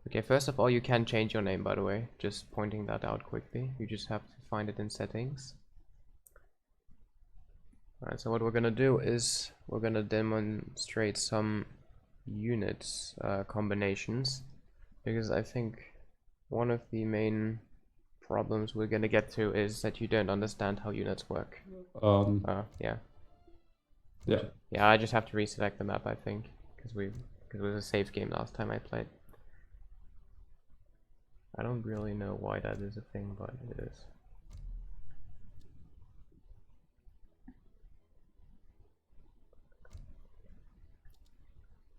Okay, first of all, you can change your name, by the way. Just pointing that out quickly. You just have to find it in settings. Alright, so what we're gonna do is we're gonna demonstrate some units combinations, because I think one of the main problems we're gonna get to is that you don't understand how units work. Yeah. Yeah, I just have to reselect the map, I think, because it was a safe game last time I played. I don't really know why that is a thing, but it is.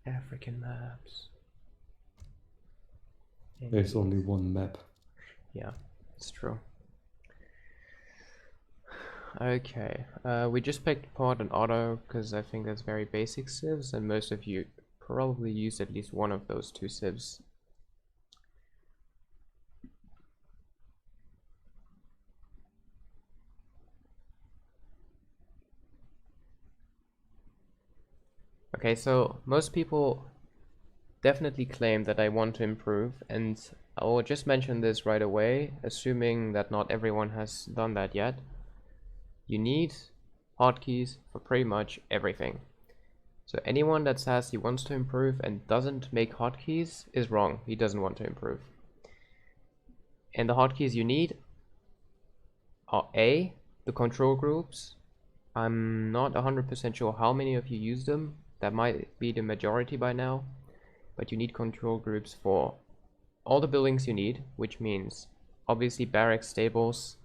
African maps. There's only one map. Yeah, it's true. Okay, we just picked port and auto because I think that's very basic civs, and most of you probably use at least one of those two civs. Okay, so most people definitely claim that I want to improve, and I will just mention this right away, assuming that not everyone has done that yet. You need hotkeys for pretty much everything. So anyone that says he wants to improve and doesn't make hotkeys is wrong. He doesn't want to improve. And the hotkeys you need are A, the control groups. I'm not 100% sure how many of you use them. That might be the majority by now. But you need control groups for all the buildings you need, which means obviously barracks, stables,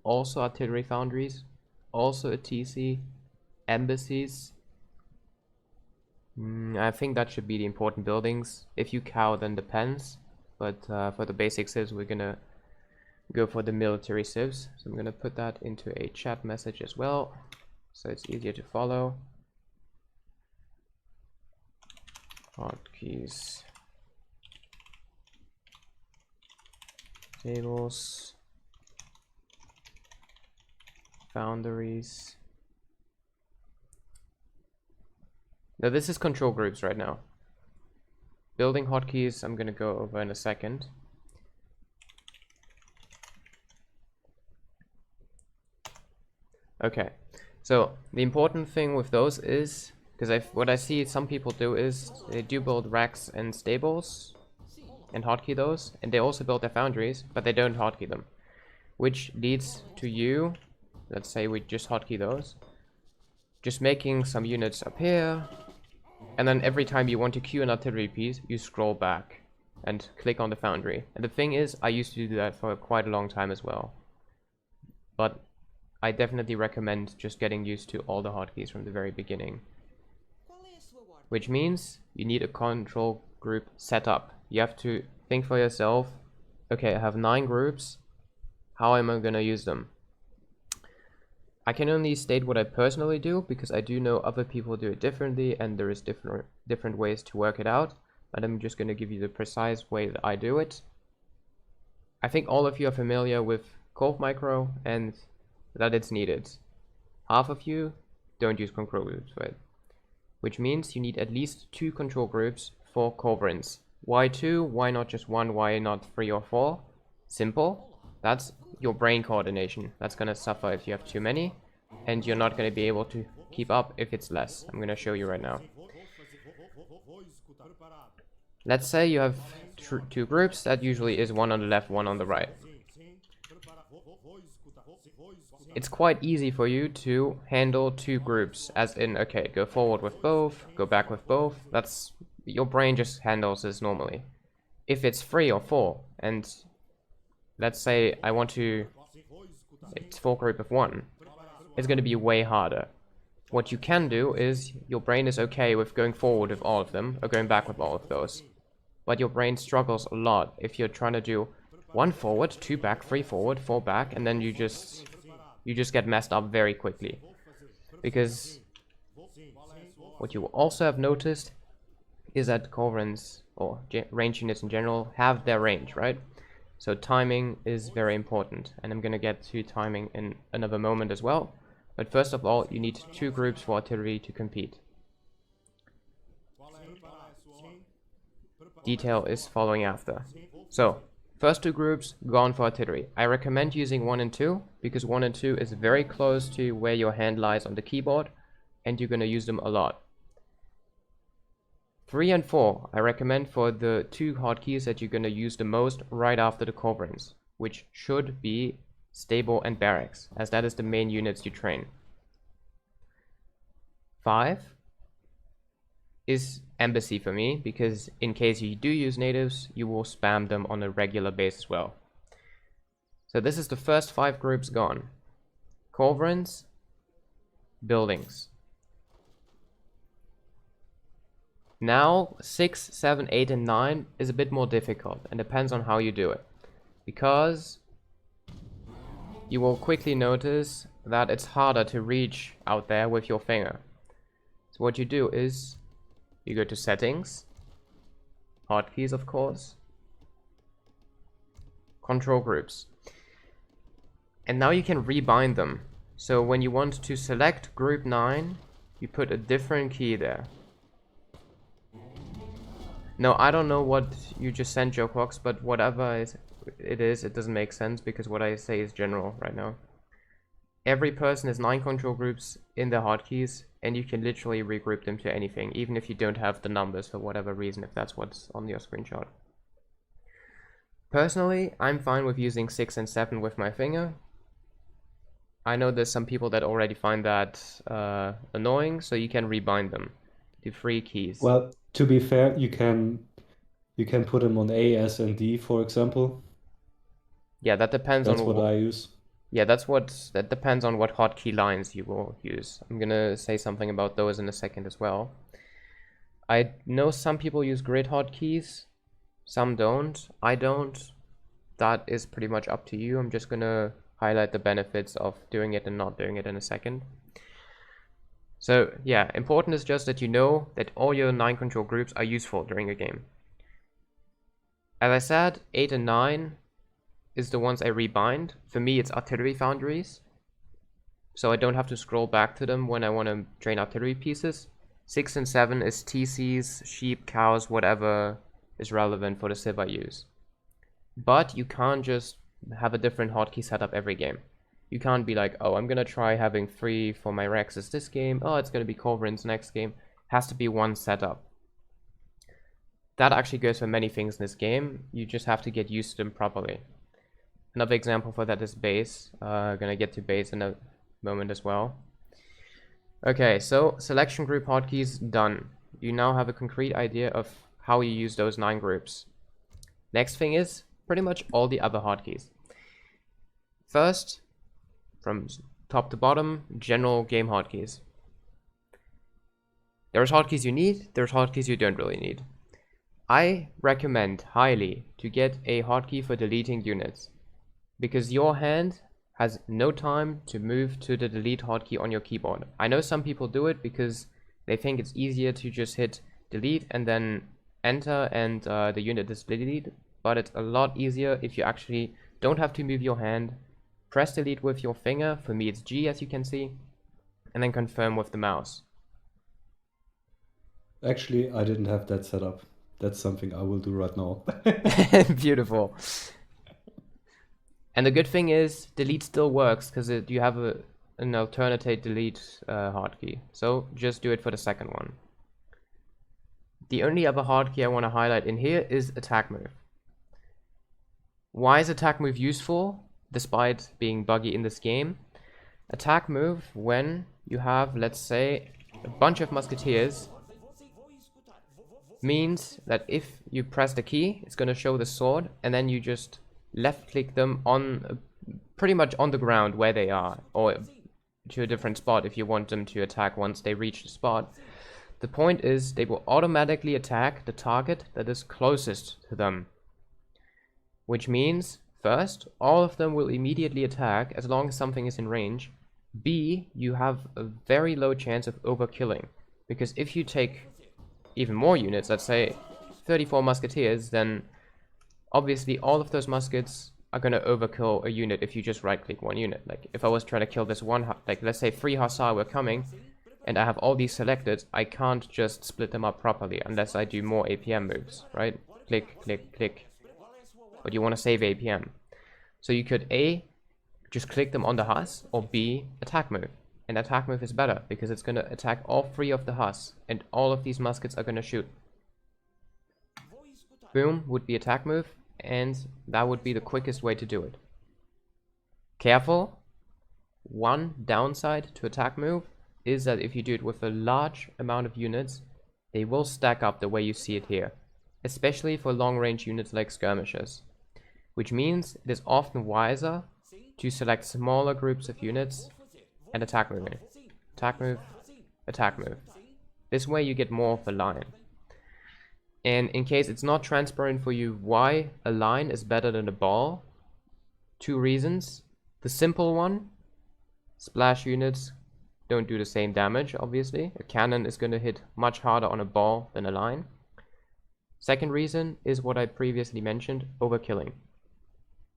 also artillery foundries, also a TC, embassies. I think that should be the important buildings. If you cow, then depends. But for the basic civs, we're gonna go for the military civs. So I'm gonna put that into a chat message as well, so it's easier to follow. Hotkeys, tables, foundries. Now this is control groups right now. Building hotkeys I'm gonna go over in a second. Okay, so the important thing with those is, because what I see some people do is they do build racks and stables and hotkey those, and they also build their foundries, but they don't hotkey them, which leads to you, let's say we just hotkey those, just making some units appear, and then every time you want to queue an artillery piece, you scroll back and click on the foundry. And the thing is, I used to do that for quite a long time as well, but I definitely recommend just getting used to all the hotkeys from the very beginning. Which means you need a control group setup. You have to think for yourself, okay, I have 9 groups, how am I gonna use them? I can only state what I personally do, because I do know other people do it differently and there is different ways to work it out, but I'm just gonna give you the precise way that I do it. I think all of you are familiar with Cove Micro and that it's needed. Half of you don't use control groups for it, which means you need at least 2 control groups for Coverins. Why 2? Why not just 1? Why not 3 or 4? Simple. That's your brain coordination. That's gonna suffer if you have too many, and you're not gonna be able to keep up if it's less. I'm gonna show you right now. Let's say you have 2 groups. That usually is 1 on the left, 1 on the right. It's quite easy for you to handle 2 groups, as in, okay, go forward with both, go back with both. That's, your brain just handles this normally. If it's 3 or 4, and let's say I want to, it's 4 group of 1, it's going to be way harder. What you can do is, your brain is okay with going forward with all of them, or going back with all of those. But your brain struggles a lot if you're trying to do 1 forward, 2 back, 3 forward, 4 back, and then you just get messed up very quickly. Because what you also have noticed is that Coverins, or range units in general, have their range, right? So timing is very important, and I'm gonna get to timing in another moment as well. But first of all, you need 2 groups for artillery to compete. detail is following after. So, first two groups gone for artillery. I recommend using 1 and 2 because 1 and 2 is very close to where your hand lies on the keyboard and you're going to use them a lot. 3 and 4 I recommend for the two hotkeys that you're going to use the most right after the culverins, which should be stable and barracks, as that is the main units you train. 5 is embassy for me, because in case you do use natives, you will spam them on a regular basis as well. So this is the first 5 groups gone. Culverins, buildings. Now 6, 7, 8 and 9 is a bit more difficult and depends on how you do it, because you will quickly notice that it's harder to reach out there with your finger. So what you do is you go to settings, hotkeys of course, control groups, and now you can rebind them. So when you want to select group 9, you put a different key there. No, I don't know what you just sent, Jokebox, but whatever it is, it doesn't make sense because what I say is general right now. Every person has 9 control groups in their hotkeys, and you can literally regroup them to anything, even if you don't have the numbers for whatever reason, if that's what's on your screenshot. Personally, I'm fine with using 6 and 7 with my finger. I know there's some people that already find that annoying, so you can rebind them to 3 keys. Well, to be fair, you can put them on A, S, and D, for example. Yeah, that depends That's on what I use. Yeah, that depends on what hotkey lines you will use. I'm gonna say something about those in a second as well. I know some people use grid hotkeys, some don't. I don't. That is pretty much up to you. I'm just gonna highlight the benefits of doing it and not doing it in a second. So yeah, important is just that you know that all your 9 control groups are useful during a game. As I said, 8 and 9 is the ones I rebind. For me, it's artillery foundries, so I don't have to scroll back to them when I want to train artillery pieces. 6 and 7 is TCs, sheep, cows, whatever is relevant for the civ I use. But you can't just have a different hotkey setup every game. You can't be like, oh, I'm gonna try having 3 for my Rexes this game, oh, it's gonna be culverins next game. Has to be one setup. That actually goes for many things in this game. You just have to get used to them properly. Another example for that is base. Gonna get to base in a moment as well. Okay, so selection group hotkeys done. You now have a concrete idea of how you use those 9 groups. Next thing is pretty much all the other hotkeys. First, from top to bottom, general game hotkeys. There's hotkeys you need, there's hotkeys you don't really need. I recommend highly to get a hotkey for deleting units, because your hand has no time to move to the delete hotkey on your keyboard. I know some people do it because they think it's easier to just hit delete and then enter and the unit is deleted, but it's a lot easier if you actually don't have to move your hand. Press delete with your finger, for me it's G as you can see, and then confirm with the mouse. Actually, I didn't have that set up. That's something I will do right now. Beautiful. And the good thing is, delete still works because you have an alternate delete hotkey. So just do it for the second one. The only other hotkey I want to highlight in here is attack move. Why is attack move useful, despite being buggy in this game? Attack move when you have, let's say, a bunch of musketeers, means that if you press the key, it's going to show the sword, and then you just left click them on pretty much on the ground where they are, or to a different spot if you want them to attack once they reach the spot. The point is they will automatically attack the target that is closest to them, which means first, all of them will immediately attack as long as something is in range. B, you have a very low chance of overkilling, because if you take even more units, let's say 34 musketeers, then obviously all of those muskets are going to overkill a unit if you just right click one unit. Like if I was trying to kill this one, like let's say 3 Hussar were coming and I have all these selected, I can't just split them up properly unless I do more APM moves, right? click, click, click. But you want to save APM. So you could A, just click them on the hus, or B, attack move. And attack move is better, because it's going to attack all 3 of the hus, and all of these muskets are going to shoot. Boom would be attack move, and that would be the quickest way to do it. Careful, one downside to attack move is that if you do it with a large amount of units, they will stack up the way you see it here, especially for long range units like skirmishers, which means it is often wiser to select smaller groups of units and attack move. Attack move, attack move. This way you get more of a line. And in case it's not transparent for you why a line is better than a ball, 2 reasons. The simple one, splash units don't do the same damage, obviously. A cannon is going to hit much harder on a ball than a line. Second reason is what I previously mentioned, overkilling.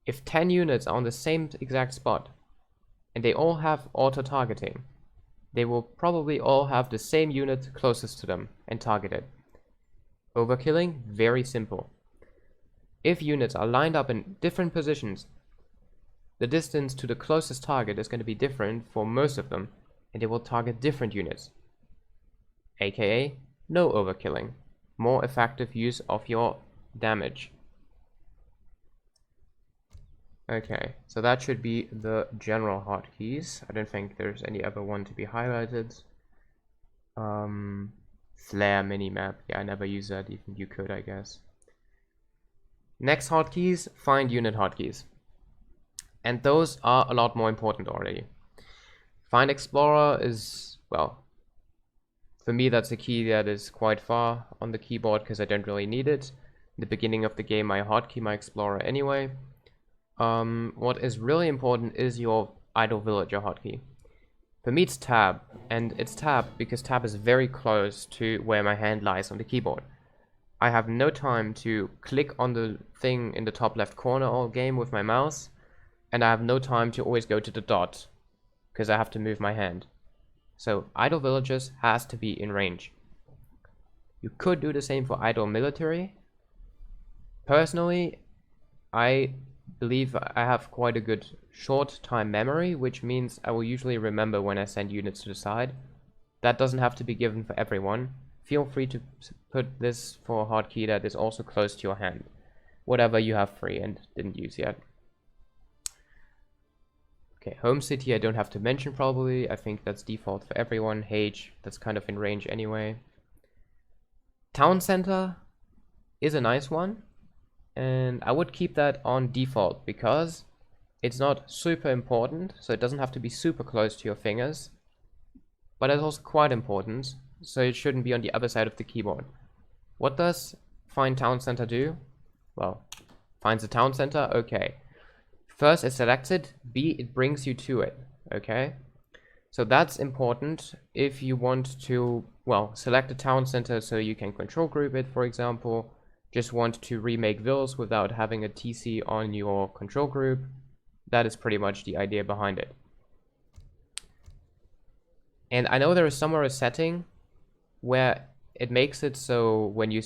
If 10 units are on the same exact spot, and they all have auto-targeting, they will probably all have the same unit closest to them and target it. Overkilling, very simple. If units are lined up in different positions, the distance to the closest target is going to be different for most of them, and they will target different units. AKA, no overkilling. More effective use of your damage. Okay, so that should be the general hotkeys. I don't think there's any other one to be highlighted. Flare minimap. Yeah, I never use that, even you could, I guess. Next hotkeys, find unit hotkeys. And those are a lot more important already. Find Explorer is, well, for me that's a key that is quite far on the keyboard because I don't really need it. In the beginning of the game I hotkey my Explorer anyway. What is really important is your idle villager hotkey. For me it's tab, and it's tab because tab is very close to where my hand lies on the keyboard. I have no time to click on the thing in the top left corner all game with my mouse, and I have no time to always go to the dot, because I have to move my hand. So idle villagers has to be in range. You could do the same for idle military. Personally, I believe I have quite a good short time memory, which means I will usually remember when I send units to the side. That doesn't have to be given for everyone. Feel free to put this for a hotkey that is also close to your hand. Whatever you have free and didn't use yet. Okay, home city I don't have to mention probably. I think that's default for everyone. Hage, that's kind of in range anyway. Town center is a nice one. And I would keep that on default because it's not super important, so it doesn't have to be super close to your fingers, but it's also quite important, so it shouldn't be on the other side of the keyboard. What does find town center do? Well, finds the town center, okay. First it selects it, B, it brings you to it, okay? So that's important if you want to, well, select a town center so you can control group it, for example. Just want to remake vills without having a TC on your control group. That is pretty much the idea behind it. And I know there is somewhere a setting where it makes it so when you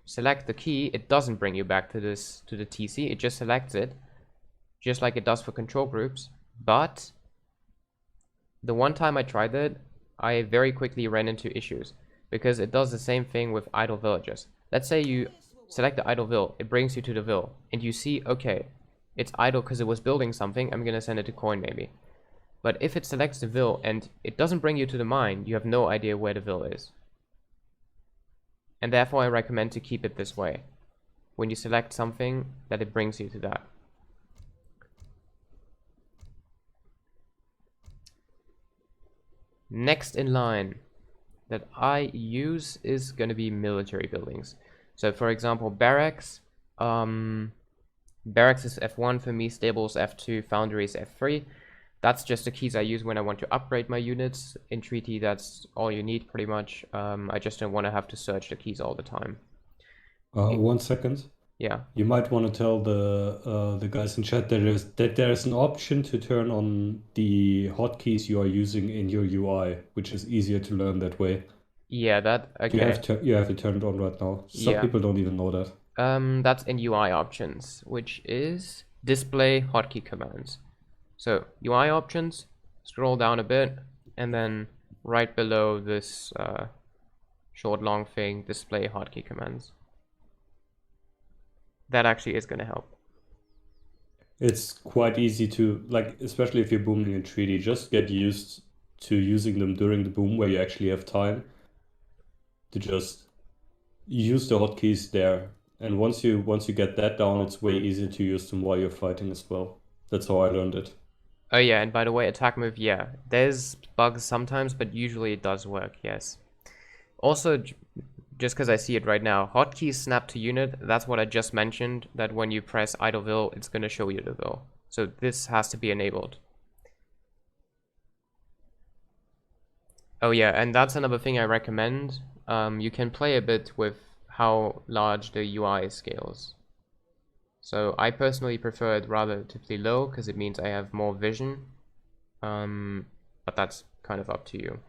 select the key, it doesn't bring you back to the TC. It just selects it, just like it does for control groups. But the one time I tried that, I very quickly ran into issues because it does the same thing with idle villagers. Let's say you select the idle vill, it brings you to the vill, and you see, okay, it's idle because it was building something, I'm gonna send it to coin maybe. But if it selects the vill and it doesn't bring you to the mine, you have no idea where the vill is. And therefore I recommend to keep it this way. When you select something, that it brings you to that. Next in line that I use is gonna be military buildings. So for example, barracks, barracks is F1 for me, stables F2, foundries F3. That's just the keys I use when I want to upgrade my units. In treaty, that's all you need pretty much. I just don't want to have to search the keys all the time. 1 second. Yeah. You might want to tell the guys in chat that there is an option to turn on the hotkeys you are using in your UI, which is easier to learn that way. Yeah, that, okay. You have it turned on right now. Some people don't even know that. That's in UI options, which is display hotkey commands. So UI options, scroll down a bit, and then right below this short long thing, display hotkey commands. That actually is going to help. It's quite easy to, like, especially if you're booming in 3D, just get used to using them during the boom where you actually have time to just use the hotkeys there. And once you get that down, it's way easier to use them while you're fighting as well. That's how I learned it. Oh yeah, and by the way, attack move, yeah. There's bugs sometimes, but usually it does work, yes. Also, just because I see it right now, hotkeys snap to unit, that's what I just mentioned, that when you press idle vil, it's going to show you the vil. So this has to be enabled. Oh yeah, and that's another thing I recommend. You can play a bit with how large the UI scales. So I personally prefer it relatively low because it means I have more vision. But that's kind of up to you.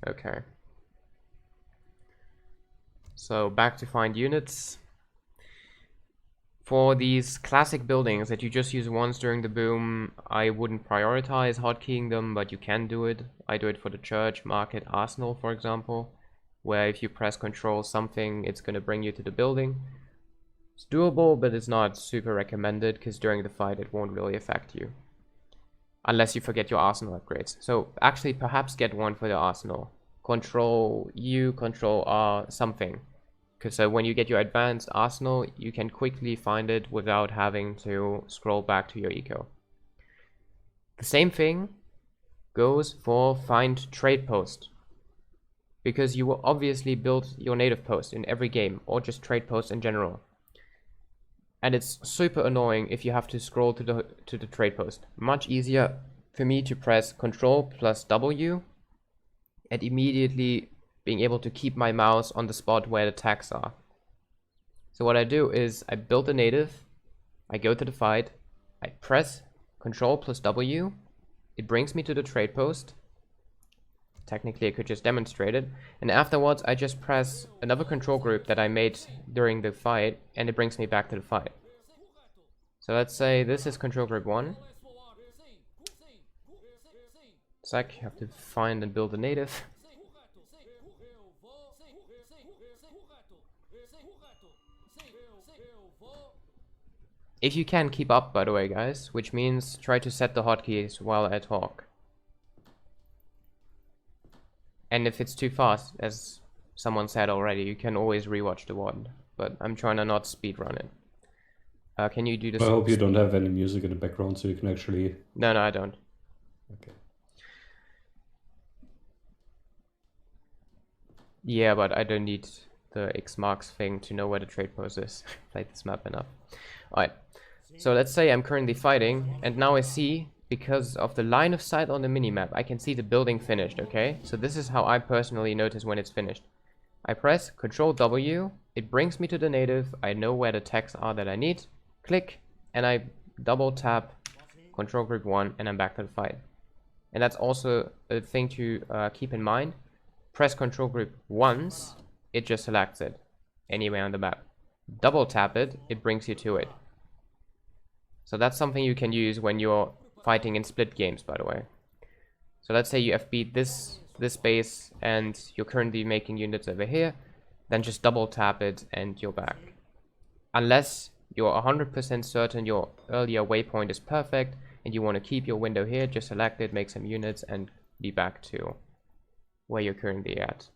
Okay. So back to find units. For these classic buildings that you just use once during the boom, I wouldn't prioritize hotkeying them, but you can do it. I do it for the church, market, arsenal, for example, where if you press control something, it's going to bring you to the building. It's doable, but it's not super recommended because during the fight it won't really affect you. Unless you forget your arsenal upgrades. So actually perhaps get one for the arsenal. Control U, Control R, something. Because when you get your advanced arsenal, you can quickly find it without having to scroll back to your eco. The same thing goes for find trade post. Because you will obviously build your native post in every game, or just trade post in general. And it's super annoying if you have to scroll to the trade post. Much easier for me to press Control plus W and immediately being able to keep my mouse on the spot where the tags are. So what I do is I build a native, I go to the fight, I press Control plus W, it brings me to the trade post. Technically I could just demonstrate it, and afterwards I just press another control group that I made during the fight and it brings me back to the fight. So let's say this is control group 1. Sec, you have to find and build a native. If you can keep up, by the way, guys, which means try to set the hotkeys while I talk. And if it's too fast, as someone said already, you can always rewatch the VOD. But I'm trying to not speedrun it. Can you do this? I hope you don't have any music in the background so you can actually... No, I don't. Okay. Yeah, but I don't need the X marks thing to know where the trade post is. Played this map enough. Alright, so let's say I'm currently fighting, and now I see, because of the line of sight on the minimap, I can see the building finished, okay? So this is how I personally notice when it's finished. I press Control W, it brings me to the native, I know where the tags are that I need, click, and I double tap Control Group 1, and I'm back to the fight. And that's also a thing to keep in mind. Press Control Group once, it just selects it anywhere on the map. Double tap it, it brings you to it. So that's something you can use when you're fighting in split games, by the way. So let's say you FB'd this base and you're currently making units over here, then just double tap it and you're back. Unless you're 100% certain your earlier waypoint is perfect and you want to keep your window here, just select it, make some units and be back to where you're currently at.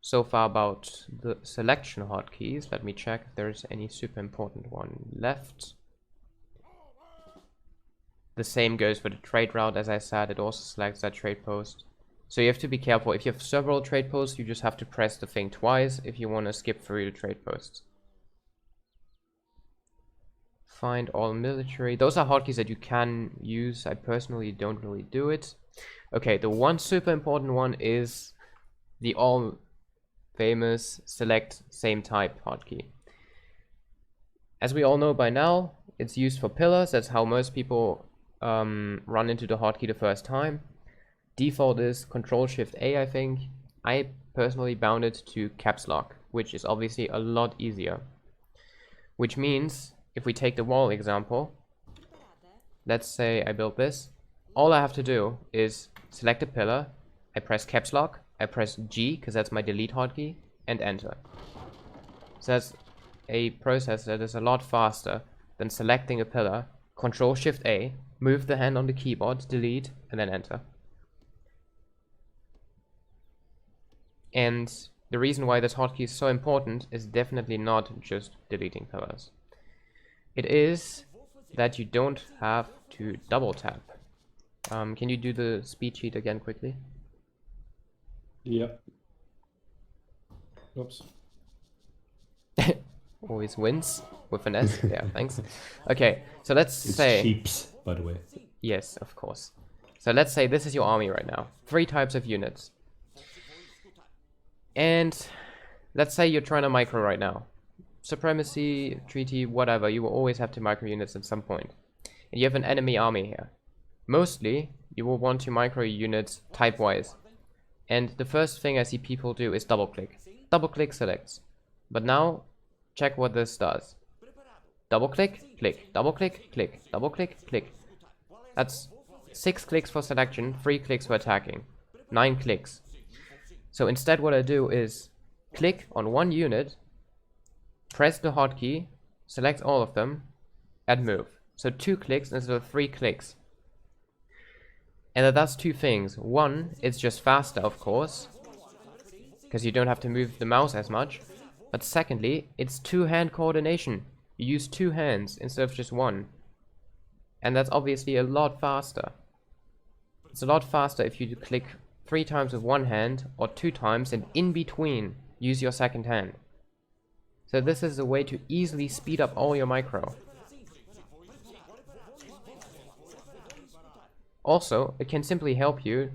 So far about the selection hotkeys. Let me check if there's any super important one left. The same goes for the trade route, as I said, it also selects that trade post. So you have to be careful. If you have several trade posts, you just have to press the thing twice if you want to skip through the trade posts. Find all military. Those are hotkeys that you can use. I personally don't really do it. Okay, the one super important one is the all famous select same type hotkey. As we all know by now, it's used for pillars. That's how most people run into the hotkey the first time. Default is Control-Shift-A, I think. I personally bound it to caps lock, which is obviously a lot easier. Which means, if we take the wall example, let's say I build this, all I have to do is select a pillar, I press caps lock, I press G, because that's my delete hotkey, and enter. So that's a process that is a lot faster than selecting a pillar, Control-Shift-A, move the hand on the keyboard, delete, and then enter. And the reason why this hotkey is so important is definitely not just deleting pillars. It is that you don't have to double tap. Can you do the speed sheet again quickly? Yep. Oops. Always wins with an S. Yeah, thanks. Okay, so let's It's say... sheeps, by the way. Yes, of course. So let's say this is your army right now. 3 types of units. And let's say you're trying to micro right now. Supremacy, treaty, whatever, you will always have to micro units at some point. And you have an enemy army here. Mostly, you will want to micro units type-wise. And the first thing I see people do is double-click. Double-click selects. But now, check what this does. Double-click, click, double-click, click, double-click, click. That's 6 clicks for selection, 3 clicks for attacking. 9 clicks. So instead what I do is click on one unit, press the hotkey, select all of them, and move. So 2 clicks instead of 3 clicks. And that does 2 things. One, it's just faster, of course, because you don't have to move the mouse as much. But secondly, it's 2-hand coordination. You use 2 hands instead of just 1. And that's obviously a lot faster. It's a lot faster if you click 3 times with 1 hand, or 2 times, and in between, use your second hand. So this is a way to easily speed up all your micro. Also, it can simply help you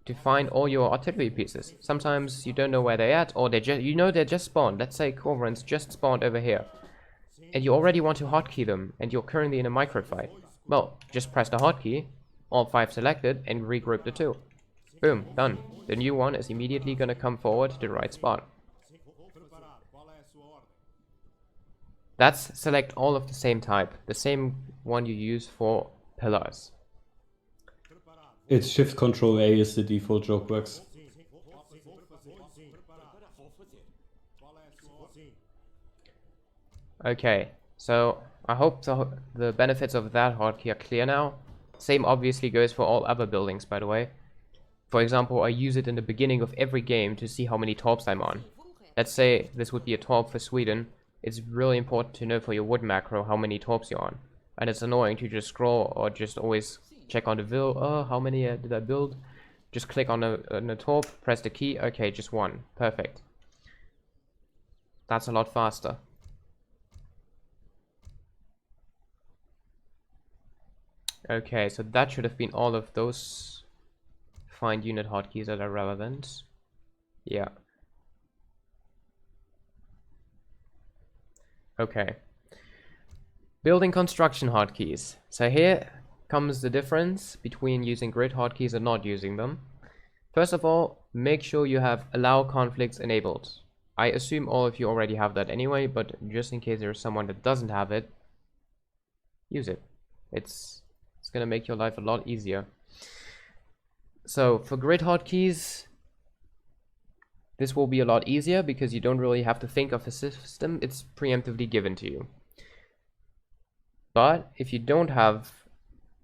to find all your artillery pieces. Sometimes you don't know where they're at, or they're just spawned. Let's say Corvorans just spawned over here, and you already want to hotkey them, and you're currently in a micro fight. Well, just press the hotkey, all 5 selected, and regroup the 2. Boom, done. The new one is immediately gonna come forward to the right spot. That's select all of the same type, the same one you use for pillars. It's Shift Control A is the default joke works. Okay, so I hope the benefits of that hotkey are clear now. Same obviously goes for all other buildings, by the way. For example, I use it in the beginning of every game to see how many torps I'm on. Let's say this would be a torp for Sweden. It's really important to know for your wood macro how many torps you're on. And it's annoying to just scroll or just always check on the vil. Oh, how many did I build? Just click on a torp, press the key. Okay, just 1. Perfect. That's a lot faster. Okay, so that should have been all of those find unit hotkeys that are relevant. Yeah. Okay. Building construction hotkeys. So here comes the difference between using grid hotkeys and not using them. First of all, make sure you have allow conflicts enabled. I assume all of you already have that anyway, but just in case there's someone that doesn't have it, use it. It's gonna make your life a lot easier. So for grid hotkeys, this will be a lot easier because you don't really have to think of a system. It's preemptively given to you. But if you don't have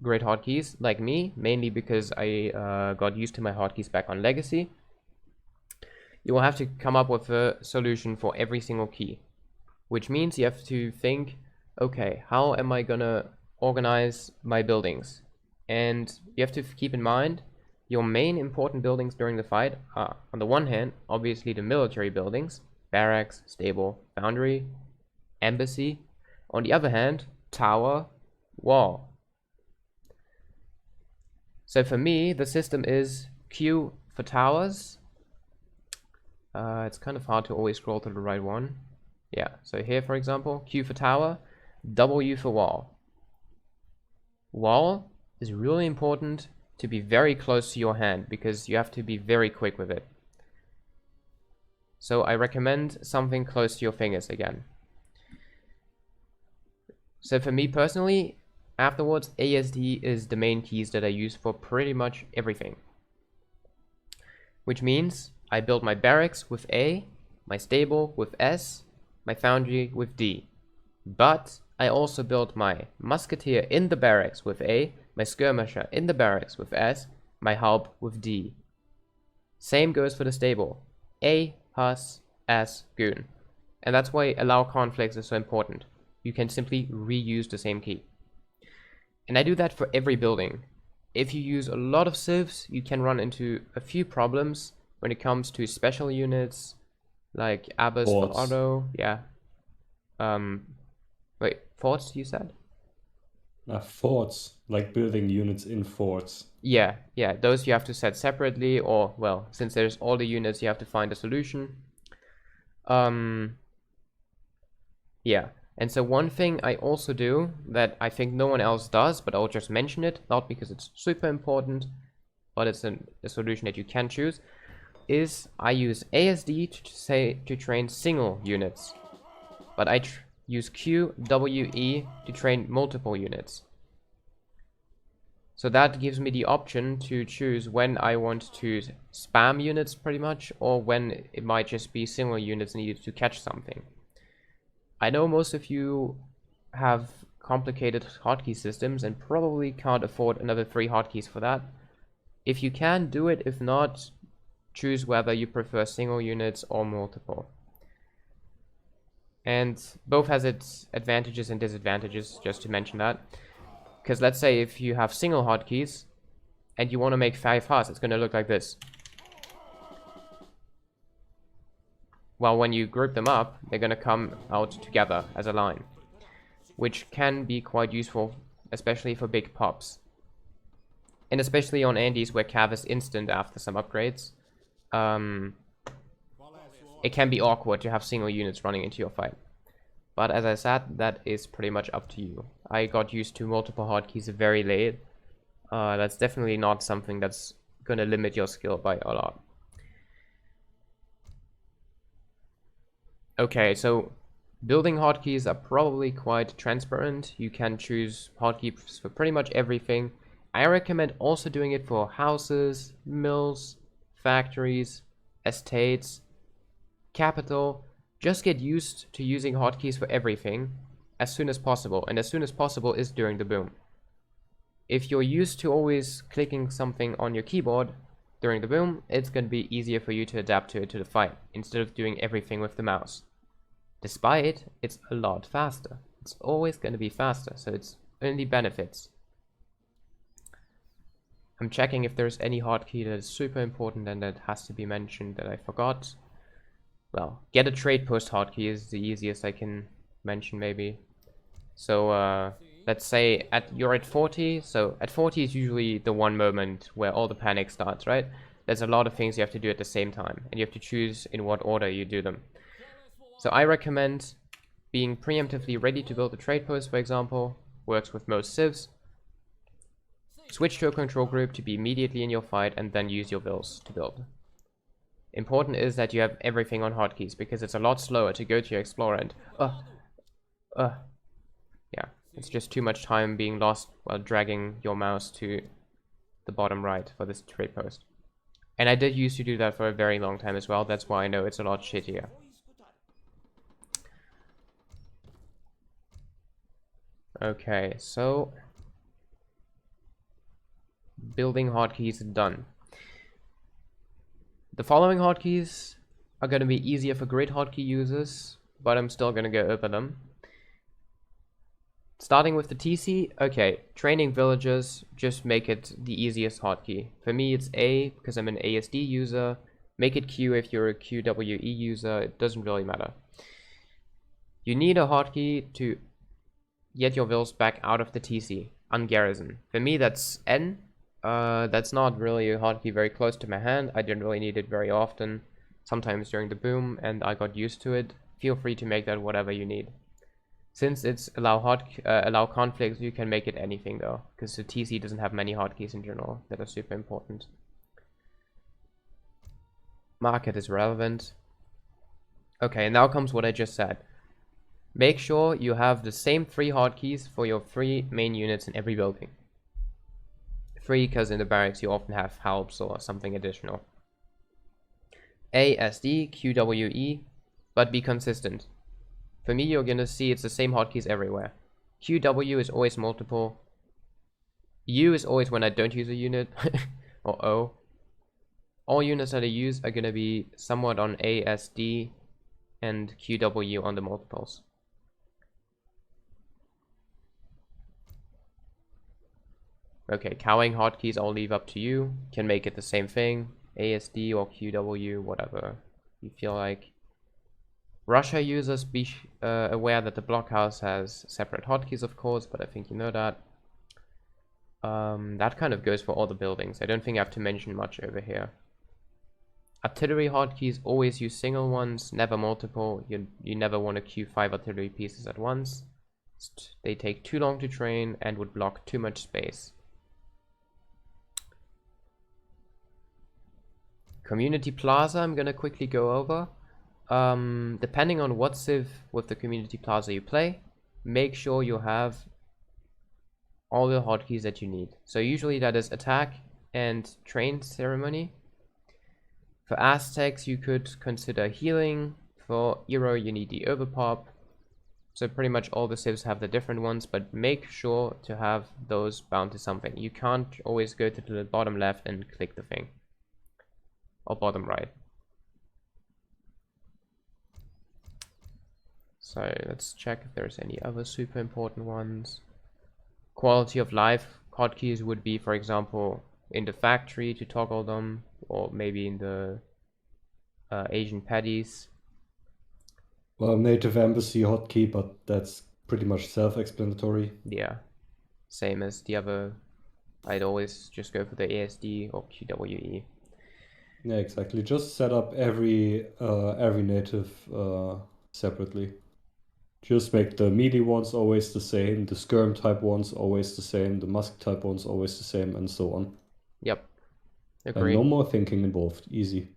grid hotkeys, like me, mainly because I got used to my hotkeys back on Legacy, you will have to come up with a solution for every single key. Which means you have to think, okay, how am I gonna organize my buildings? And you have to keep in mind your main important buildings during the fight are, on the one hand, obviously the military buildings, barracks, stable, foundry, embassy. On the other hand, tower, wall. So for me, the system is Q for towers. It's kind of hard to always scroll to the right one. Yeah, so here for example, Q for tower, W for wall. Wall is really important to be very close to your hand, because you have to be very quick with it. So I recommend something close to your fingers again. So for me personally, afterwards, ASD is the main keys that I use for pretty much everything. Which means I build my barracks with A, my stable with S, my foundry with D. But I also build my musketeer in the barracks with A, my skirmisher in the barracks with S, my halb with D. Same goes for the stable. A, Hus, S, Goon. And that's why allow conflicts is so important. You can simply reuse the same key. And I do that for every building. If you use a lot of civs, you can run into a few problems when it comes to special units, like Abbas for Forts. auto, yeah. Wait, forts you said? Forts, like building units in forts. Yeah, those you have to set separately, or, well, since there's all the units, you have to find a solution. Yeah, and so one thing I also do that I think no one else does, but I'll just mention it, not because it's super important, but it's a solution that you can choose, is I use ASD to train single units, but I use QWE to train multiple units. So that gives me the option to choose when I want to spam units pretty much, or when it might just be single units needed to catch something. I know most of you have complicated hotkey systems and probably can't afford another 3 hotkeys for that. If you can, do it. If not, choose whether you prefer single units or multiple. And both has its advantages and disadvantages, just to mention that. Because let's say if you have single hotkeys and you want to make 5 Hus, it's going to look like this. While when you group them up, they're going to come out together as a line, which can be quite useful, especially for big pops. And especially on Andes, where Cav is instant after some upgrades. It can be awkward to have single units running into your fight. But as I said, that is pretty much up to you. I got used to multiple hotkeys very late. That's definitely not something that's going to limit your skill by a lot. Okay, so building hotkeys are probably quite transparent. You can choose hotkeys for pretty much everything. I recommend also doing it for houses, mills, factories, estates, capital. Just get used to using hotkeys for everything as soon as possible, and as soon as possible is during the boom. If you're used to always clicking something on your keyboard during the boom, it's going to be easier for you to adapt to it to the fight, instead of doing everything with the mouse. Despite it's a lot faster. It's always going to be faster, so it's only benefits. I'm checking if there's any hotkey that is super important and that has to be mentioned that I forgot. Well, get a trade post hotkey is the easiest I can mention, maybe. So let's say you're at 40, so at 40 is usually the one moment where all the panic starts, right? There's a lot of things you have to do at the same time, and you have to choose in what order you do them. So I recommend being preemptively ready to build a trade post, for example. Works with most civs. Switch to a control group to be immediately in your fight, and then use your vills to build. Important is that you have everything on hotkeys, because it's a lot slower to go to your explorer and yeah, it's just too much time being lost while dragging your mouse to the bottom right for this trade post. And I did used to do that for a very long time as well. That's why I know it's a lot shittier. Okay, so building hotkeys done. The following hotkeys are going to be easier for grid hotkey users, but I'm still going to go over them. Starting with the TC, okay, training villagers, just make it the easiest hotkey. For me it's A, because I'm an ASD user. Make it Q if you're a QWE user, it doesn't really matter. You need a hotkey to get your vills back out of the TC, ungarrison. For me that's N. That's not really a hotkey very close to my hand. I didn't really need it very often, sometimes during the boom, and I got used to it. Feel free to make that whatever you need. Since it's allow conflicts, you can make it anything though, because the TC doesn't have many hotkeys in general that are super important. Market is relevant. Okay, now comes what I just said. Make sure you have the same 3 hotkeys for your 3 main units in every building. 3 because in the barracks you often have helps or something additional. ASD, QWE, but be consistent. For me, you're gonna see it's the same hotkeys everywhere. QW is always multiple. U is always when I don't use a unit, or O. All units that I use are gonna be somewhat on ASD and QW on the multiples. Okay, cowing hotkeys I'll leave up to you. Can make it the same thing, ASD or QW, whatever you feel like. Russia users, be aware that the blockhouse has separate hotkeys, of course, but I think you know that. That kind of goes for all the buildings. I don't think I have to mention much over here. Artillery hotkeys, always use single ones, never multiple. You never want to queue 5 artillery pieces at once. They take too long to train and would block too much space. Community Plaza, I'm gonna quickly go over. Depending on what civ with the Community Plaza you play, make sure you have all the hotkeys that you need. So usually that is attack and train ceremony. For Aztecs, you could consider healing. For Euro, you need the overpop. So pretty much all the civs have the different ones, but make sure to have those bound to something. You can't always go to the bottom left and click the thing. Or bottom right. So let's check if there's any other super important ones. Quality of life hotkeys would be, for example, in the factory to toggle them, or maybe in the Asian paddies. Well, native embassy hotkey, but that's pretty much self-explanatory. Yeah, same as the other. I'd always just go for the ASD or QWE. Yeah, exactly. Just set up every native separately. Just make the melee ones always the same, the skirm type ones always the same, the musk type ones always the same, and so on. Yep. And Agree. no more thinking involved. Easy.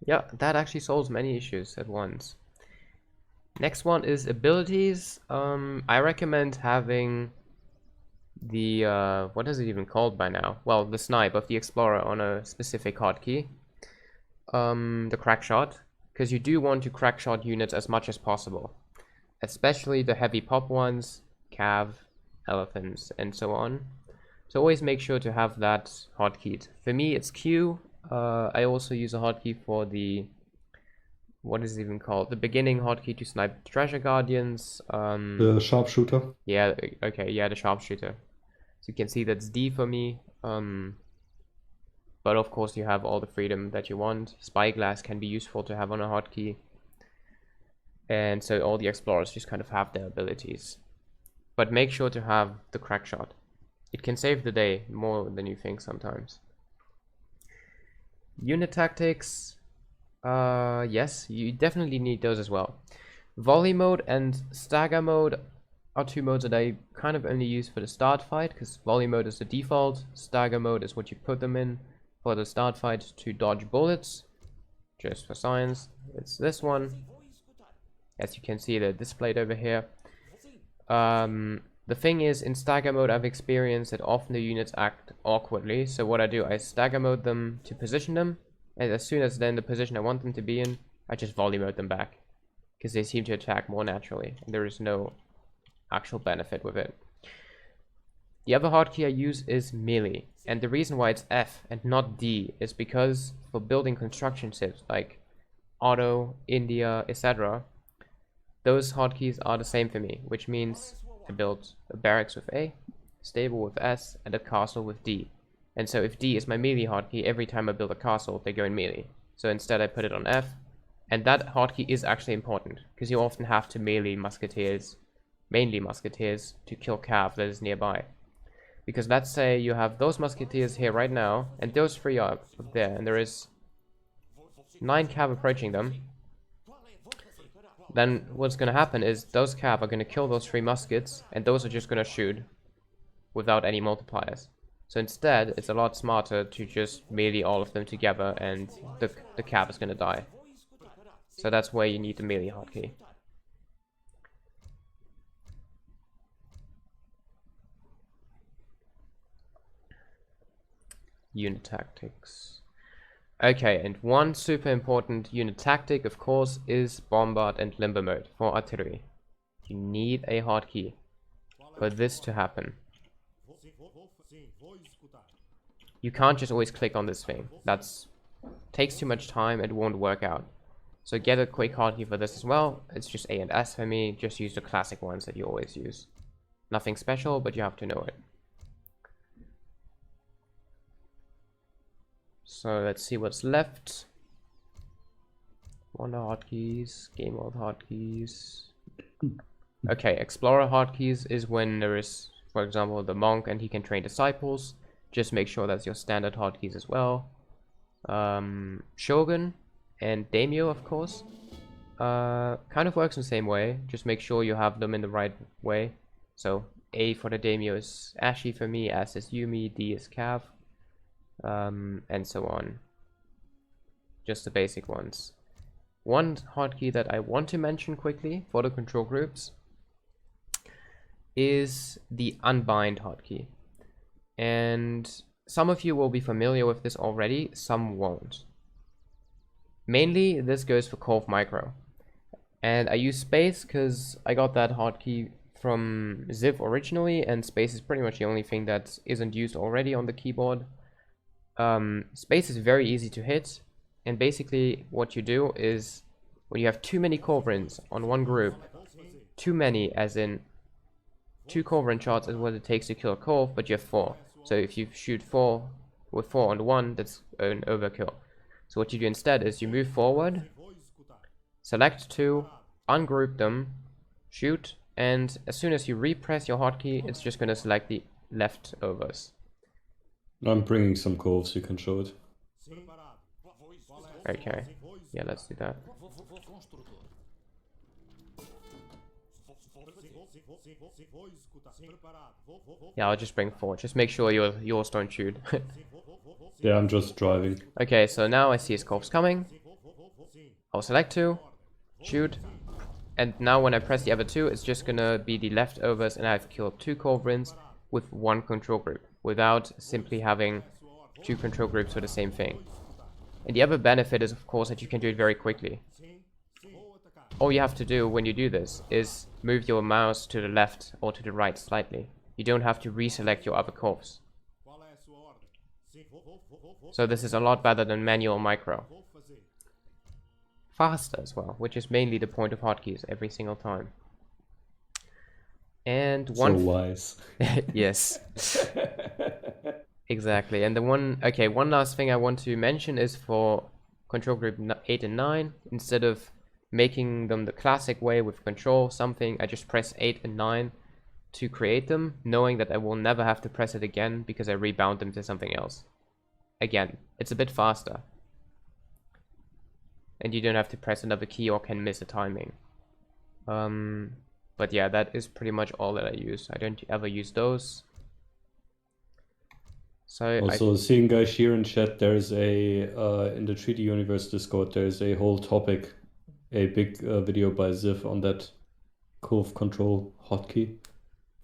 Yeah, that actually solves many issues at once. Next one is abilities. I recommend having the what is it even called by now? Well, the snipe of the explorer on a specific hotkey. The crack shot, because you do want to crack shot units as much as possible, especially the heavy pop ones, cav, elephants, and so on. So always make sure to have that hotkeyed. For me, it's Q. I also use a hotkey for the, what is it even called? The beginning hotkey to snipe treasure guardians. The sharpshooter. Yeah. Okay. Yeah, the sharpshooter. So you can see that's D for me. But of course you have all the freedom that you want. Spyglass can be useful to have on a hotkey. And so all the explorers just kind of have their abilities. But make sure to have the crack shot. It can save the day more than you think sometimes. Unit tactics. Yes, you definitely need those as well. Volley mode and stagger mode are 2 modes that I kind of only use for the start fight, because volley mode is the default. Stagger mode is what you put them in for the start fight to dodge bullets. Just for science, it's this one. As you can see, they're displayed over here. The thing is, in stagger mode, I've experienced that often the units act awkwardly. So what I do, I stagger mode them to position them, and as soon as they're in the position I want them to be in, I just volley mode them back, because they seem to attack more naturally, and there is no actual benefit with it. The other hotkey I use is melee, and the reason why it's F and not D is because for building construction civs like Auto, India, etc., those hotkeys are the same for me, which means I build a barracks with A, stable with S, and a castle with D. And so if D is my melee hotkey, every time I build a castle, they go in melee. So instead I put it on F, and that hotkey is actually important, because you often have to melee musketeers, mainly musketeers, to kill cav that is nearby. Because let's say you have those musketeers here right now, and those 3 are up there, and there is 9 cav approaching them. then what's going to happen is those cav are going to kill those 3 muskets, and those are just going to shoot without any multipliers. So instead, it's a lot smarter to just melee all of them together, and the cav is going to die. So that's where you need the melee hotkey. Unit tactics. Okay, and one super important unit tactic, of course, is bombard and limber mode for artillery. You need a hotkey for this to happen. You can't just always click on this thing. That's takes too much time, it won't work out. So get a quick hotkey for this as well. It's just A and S for me. Just use the classic ones that you always use. Nothing special, but you have to know it. So let's see what's left. Wonder hotkeys, game mode hotkeys. Okay, explorer hotkeys is when there is, for example, the monk and he can train disciples. Just make sure that's your standard hotkeys as well. Shogun and daimyo, of course, kind of works in the same way. Just make sure you have them in the right way. So A for the daimyo is Ashi for me, S is Yumi, D is Cav. And so on. Just the basic ones. One hotkey that I want to mention quickly for the control groups is the unbind hotkey. And some of you will be familiar with this already, some won't. Mainly this goes for Cove Micro. And I use space because I got that hotkey from Ziv originally, and space is pretty much the only thing that isn't used already on the keyboard. Space is very easy to hit, and basically what you do is when you have too many culverins on one group, too many as in 2 culverin shots is what it takes to kill a cove, but you have 4. So if you shoot 4 with 4 on 1, that's an overkill. So what you do instead is you move forward, select 2, ungroup them, shoot, and as soon as you repress your hotkey, it's just going to select the leftovers. I'm bringing some coves, you can show it. Okay, yeah, let's do that. Yeah, I'll just bring 4. Just make sure yours don't shoot. Yeah, I'm just driving. Okay, so now I see his corpse coming. I'll select 2, shoot, and now when I press the other 2, it's just gonna be the leftovers, and I've killed 2 culverins with 1 control group, without simply having 2 control groups for the same thing. And the other benefit is, of course, that you can do it very quickly. All you have to do when you do this is move your mouse to the left or to the right slightly. You don't have to reselect your other corpse. So this is a lot better than manual micro. Faster as well, which is mainly the point of hotkeys every single time. And one... So wise. Yes. Exactly. And the one last thing I want to mention is for control group 8 and 9, instead of making them the classic way with control something, I just press 8 and 9 to create them, knowing that I will never have to press it again because I rebound them to something else. Again, it's a bit faster. And you don't have to press another key or can miss a timing. But yeah, that is pretty much all that I use. I don't ever use those. So also, seeing guys here in chat, there's a in the Treaty Universe Discord, there's a whole topic, a big video by Ziv on that Cove control hotkey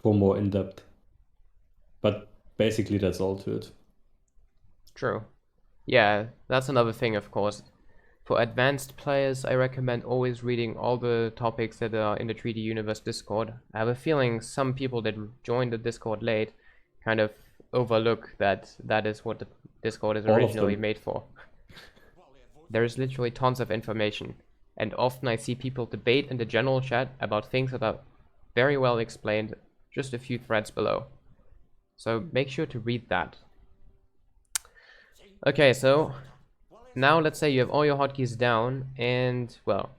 for more in-depth. But basically that's all to it. True. Yeah, that's another thing, of course. For advanced players, I recommend always reading all the topics that are in the Treaty Universe Discord. I have a feeling some people that joined the Discord late kind of overlook that that is what the Discord is originally made for. There is literally tons of information, and often I see people debate in the general chat about things that are very well explained just a few threads below. So make sure to read that. Okay, so now let's say you have all your hotkeys down, and well,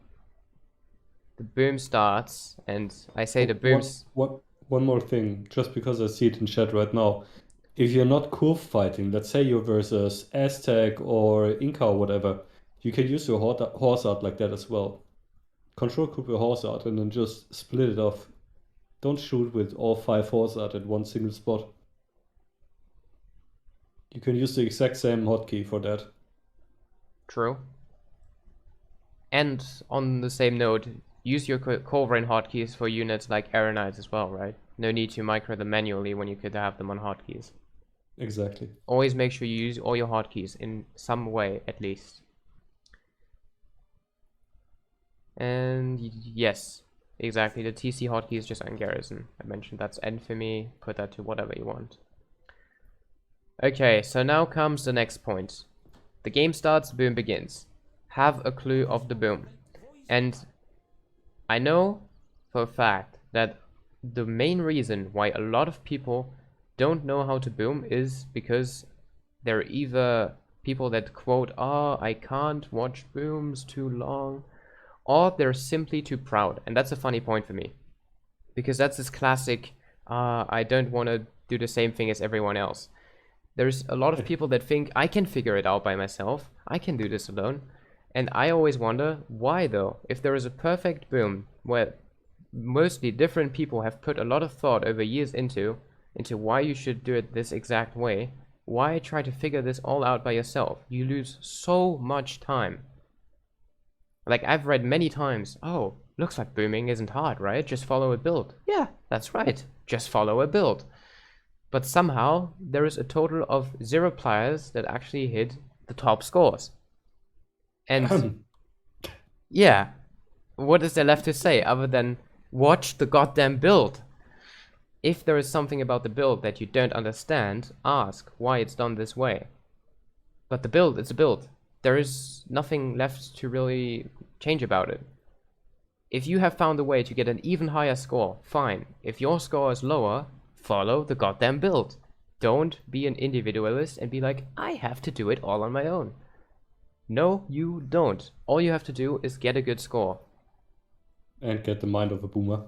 the boom starts, and I say the booms... One more thing, just because I see it in chat right now. If you're not Cove fighting, let's say you're versus Aztec or Inca or whatever, you can use your horse art like that as well. control group a horse art and then just split it off. Don't shoot with all 5 horse art at one single spot. You can use the exact same hotkey for that. True. And on the same note, use your Corvain hotkeys for units like Air Knights as well, right? No need to micro them manually when you could have them on hotkeys. Exactly. Always make sure you use all your hotkeys in some way, at least. And yes, exactly, the TC hotkey is just on garrison. I mentioned that's N for me, put that to whatever you want. Okay, so now comes the next point. The game starts, boom begins. Have a clue of the boom. And I know for a fact that the main reason why a lot of people don't know how to boom is because they're either people that quote, "Oh, I can't watch booms too long," or they're simply too proud. And that's a funny point for me, because that's this classic, I don't want to do the same thing as everyone else. There's a lot of people that think, I can figure it out by myself, I can do this alone. And I always wonder, why though? If there is a perfect boom where mostly different people have put a lot of thought over years into why you should do it this exact way, why try to figure this all out by yourself? You lose so much time. Like, I've read many times, oh, looks like booming isn't hard, right? Just follow a build. Yeah, that's right. Just follow a build. But somehow, there is a total of 0 players that actually hit the top scores. And yeah, what is there left to say other than watch the goddamn build? If there is something about the build that you don't understand, ask why it's done this way. But the build is a build. There is nothing left to really change about it. If you have found a way to get an even higher score, fine. If your score is lower, follow the goddamn build. Don't be an individualist and be like, I have to do it all on my own. No, you don't. All you have to do is get a good score. And get the mind of a boomer.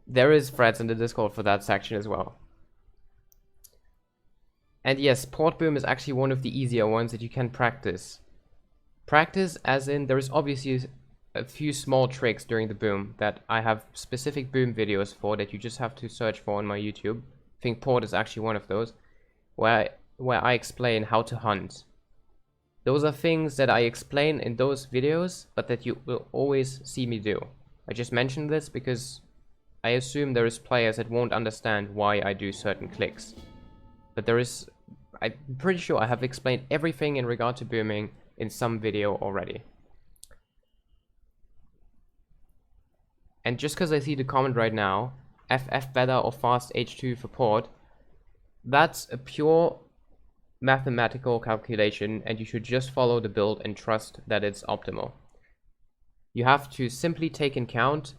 There is threads in the Discord for that section as well. And yes, port boom is actually one of the easier ones that you can practice. Practice as in, there is obviously a few small tricks during the boom that I have specific boom videos for that you just have to search for on my YouTube. I think port is actually one of those, where I explain how to hunt. Those are things that I explain in those videos, but that you will always see me do. I just mentioned this because I assume there is players that won't understand why I do certain clicks. But I'm pretty sure I have explained everything in regard to booming in some video already. And just because I see the comment right now, FF better or fast H2 for port, that's a pure mathematical calculation, and you should just follow the build and trust that it's optimal. You have to simply take in count,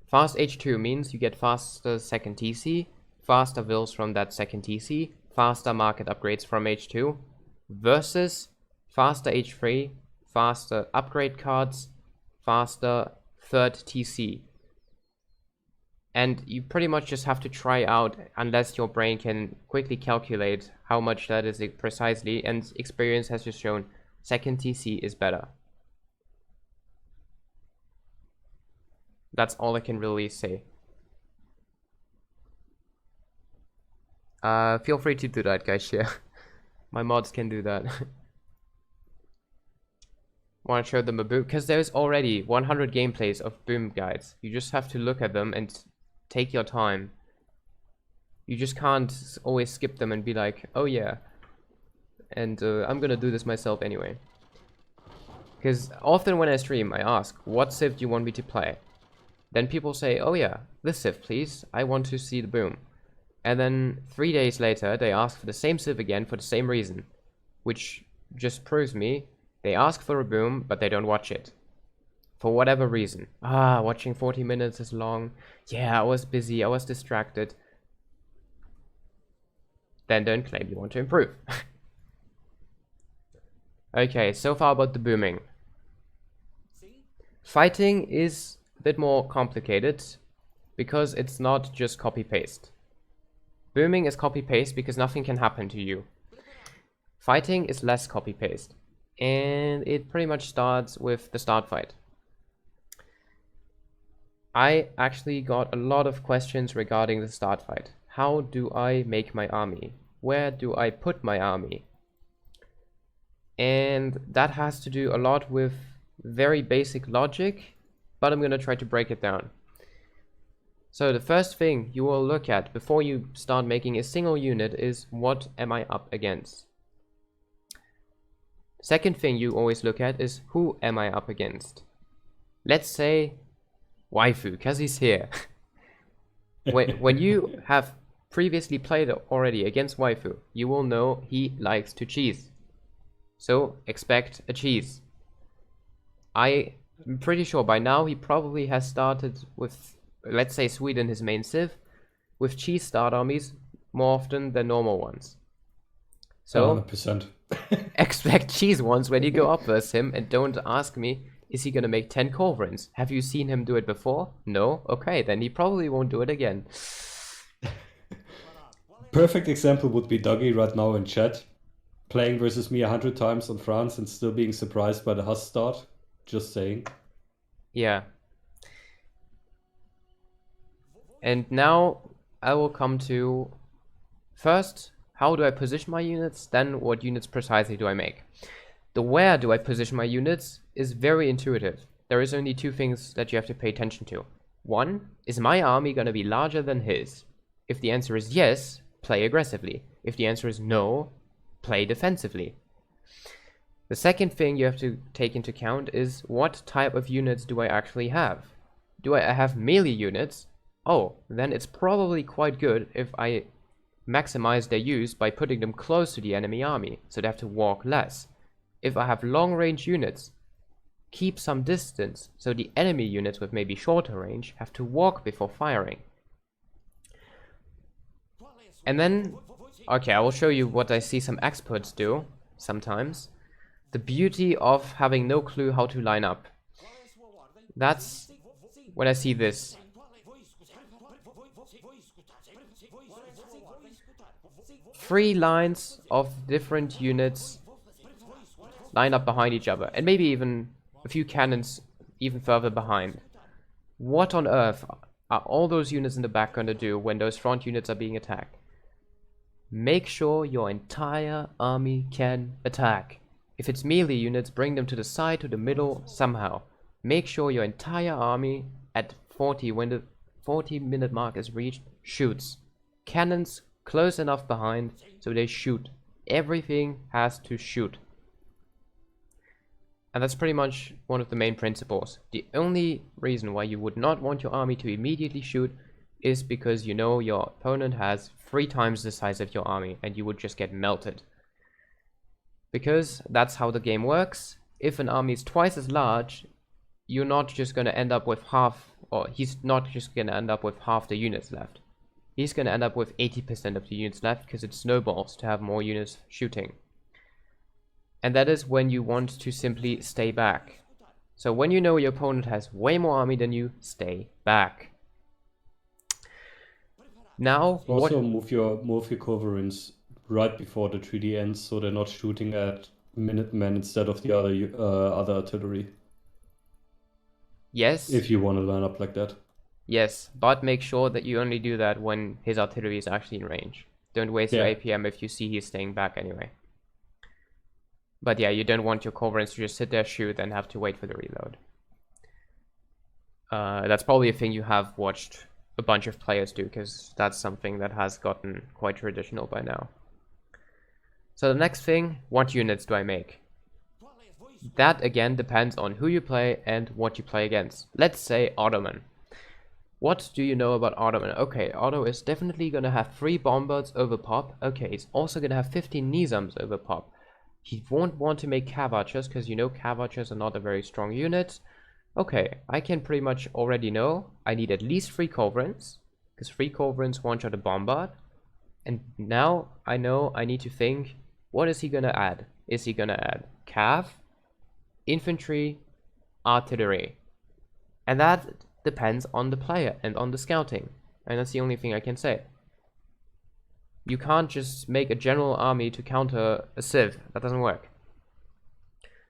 fast H2 means you get faster second TC, faster wills from that second TC, faster market upgrades from H2, versus faster H3, faster upgrade cards, faster third TC. And you pretty much just have to try out, unless your brain can quickly calculate how much that is precisely, and experience has just shown second TC is better. That's all I can really say. Feel free to do that, guys, yeah. My mods can do that. Want to show them a boom? Because there's already 100 gameplays of boom guides. You just have to look at them and take your time. You just can't always skip them and be like, oh yeah, and I'm gonna do this myself anyway. Because often when I stream, I ask, what civ do you want me to play? Then people say, oh yeah, this civ please, I want to see the boom. And then 3 days later, they ask for the same civ again for the same reason. Which just proves me, they ask for a boom, but they don't watch it. For whatever reason. Watching 40 minutes is long. Yeah, I was busy, I was distracted. Then don't claim you want to improve. Okay, so far about the booming. Fighting is a bit more complicated, because it's not just copy-paste. Booming is copy-paste because nothing can happen to you. Fighting is less copy-paste. And it pretty much starts with the start fight. I actually got a lot of questions regarding the start fight. How do I make my army? Where do I put my army? And that has to do a lot with very basic logic, but I'm going to try to break it down. So the first thing you will look at before you start making a single unit is, what am I up against? Second thing you always look at is, who am I up against? Let's say Waifu, because he's here. when you have previously played already against Waifu, you will know he likes to cheese. So expect a cheese. I'm pretty sure by now he probably has started with, let's say Sweden, his main civ, with cheese start armies more often than normal ones. So 100%. Expect cheese ones when you go up versus him, and don't ask me, is he gonna make 10 culverins? Have you seen him do it before? No? Okay, then he probably won't do it again. Perfect example would be Dougie right now in chat, playing versus me 100 times on France and still being surprised by the Huss start. Just saying. Yeah. And now I will come to, first, how do I position my units, then what units precisely do I make. The where do I position my units is very intuitive. There is only two things that you have to pay attention to. One, is my army going to be larger than his? If the answer is yes, play aggressively. If the answer is no, play defensively. The second thing you have to take into account is, what type of units do I actually have? Do I have melee units? Oh, then it's probably quite good if I maximize their use by putting them close to the enemy army, so they have to walk less. If I have long range units, keep some distance, so the enemy units with maybe shorter range have to walk before firing. And then, okay, I will show you what I see some experts do sometimes. The beauty of having no clue how to line up. That's when I see this. 3 lines of different units line up behind each other, and maybe even a few cannons even further behind. What on earth are all those units in the back going to do when those front units are being attacked? Make sure your entire army can attack. If it's melee units, bring them to the side, to the middle, somehow. Make sure your entire army at 40, when the 40-minute mark is reached, shoots. Cannons close enough behind so they shoot. Everything has to shoot. And that's pretty much one of the main principles. The only reason why you would not want your army to immediately shoot is because you know your opponent has 3 times the size of your army and you would just get melted. Because that's how the game works. If an army is twice as large, you're not just going to end up with half, or he's not just going to end up with half the units left. He's going to end up with 80% of the units left because it snowballs to have more units shooting. And that is when you want to simply stay back. So when you know your opponent has way more army than you, stay back. Now, also move your culverins right before the 3D ends, so they're not shooting at Minutemen instead of the other artillery. Yes. If you want to line up like that. Yes, but make sure that you only do that when his artillery is actually in range. Don't waste your APM if you see he's staying back anyway. But yeah, you don't want your culverins to just sit there, shoot, and have to wait for the reload. That's probably a thing you have watched a bunch of players do, because that's something that has gotten quite traditional by now. So the next thing, what units do I make? That again depends on who you play and what you play against. Let's say Ottoman. What do you know about Ottoman? Okay, Otto is definitely going to have 3 bombards over pop. Okay, he's also going to have 15 Nizams over pop. He won't want to make cav archers because you know cav archers are not a very strong unit. Okay, I can pretty much already know I need at least 3 culverins, because 3 culverins one-shot a bombard. And now I know I need to think, what is he going to add? Is he going to add cav, infantry, artillery? And that depends on the player and on the scouting. And that's the only thing I can say. You can't just make a general army to counter a civ. That doesn't work.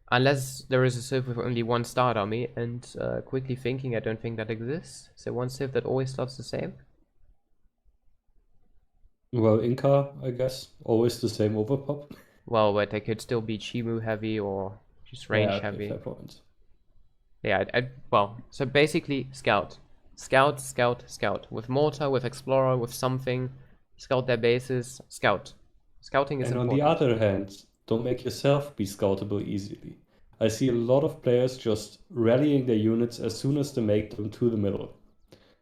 Unless there is a civ with only one start army, and quickly thinking, I don't think that exists. Is there one civ that always starts the same? Well, Inca, I guess, always the same overpop. Well, but they could still be Chimu heavy or just range Yeah, okay, heavy. fair point. Yeah, well, so basically scout. Scout, scout, scout. With mortar, with explorer, with something. Scout their bases, scout. Scouting is And on important. the other hand, don't make yourself be scoutable easily. I see a lot of players just rallying their units as soon as they make them to the middle,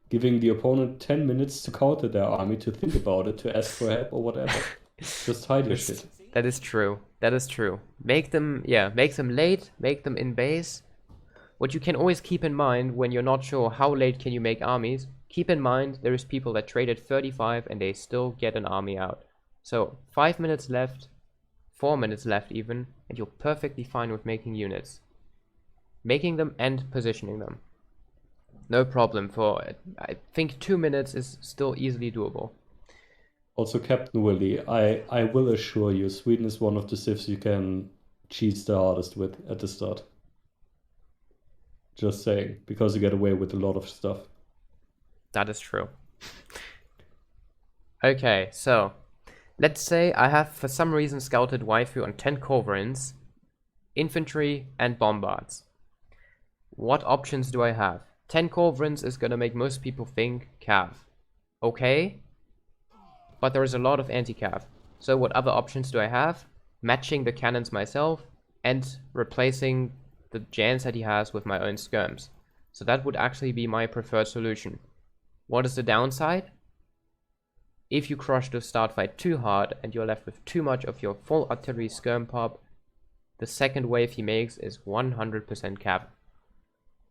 giving the opponent 10 minutes to counter their army, to think about it, to ask for help or whatever. Just hide your shit. That is true. That is true. Make them late, make them in base. What you can always keep in mind when you're not sure how late can you make armies, keep in mind there is people that trade at 35 and they still get an army out. So 5 minutes left, 4 minutes left even, and you're perfectly fine with making units. Making them and positioning them. No problem. For I think 2 minutes is still easily doable. Also, Captain Willy, I will assure you, Sweden is one of the civs you can cheese the hardest with at the start. Just saying, because you get away with a lot of stuff. That is true. Okay, so let's say I have for some reason scouted waifu on 10 culverins, infantry, and bombards. What options do I have? 10 culverins is gonna make most people think cav. Okay, but there is a lot of anti-cav. So what other options do I have? Matching the cannons myself and replacing the gens that he has with my own skirms. So that would actually be my preferred solution. What is the downside? If you crush the start fight too hard and you're left with too much of your full artillery skirm pop, the second wave he makes is 100% cav.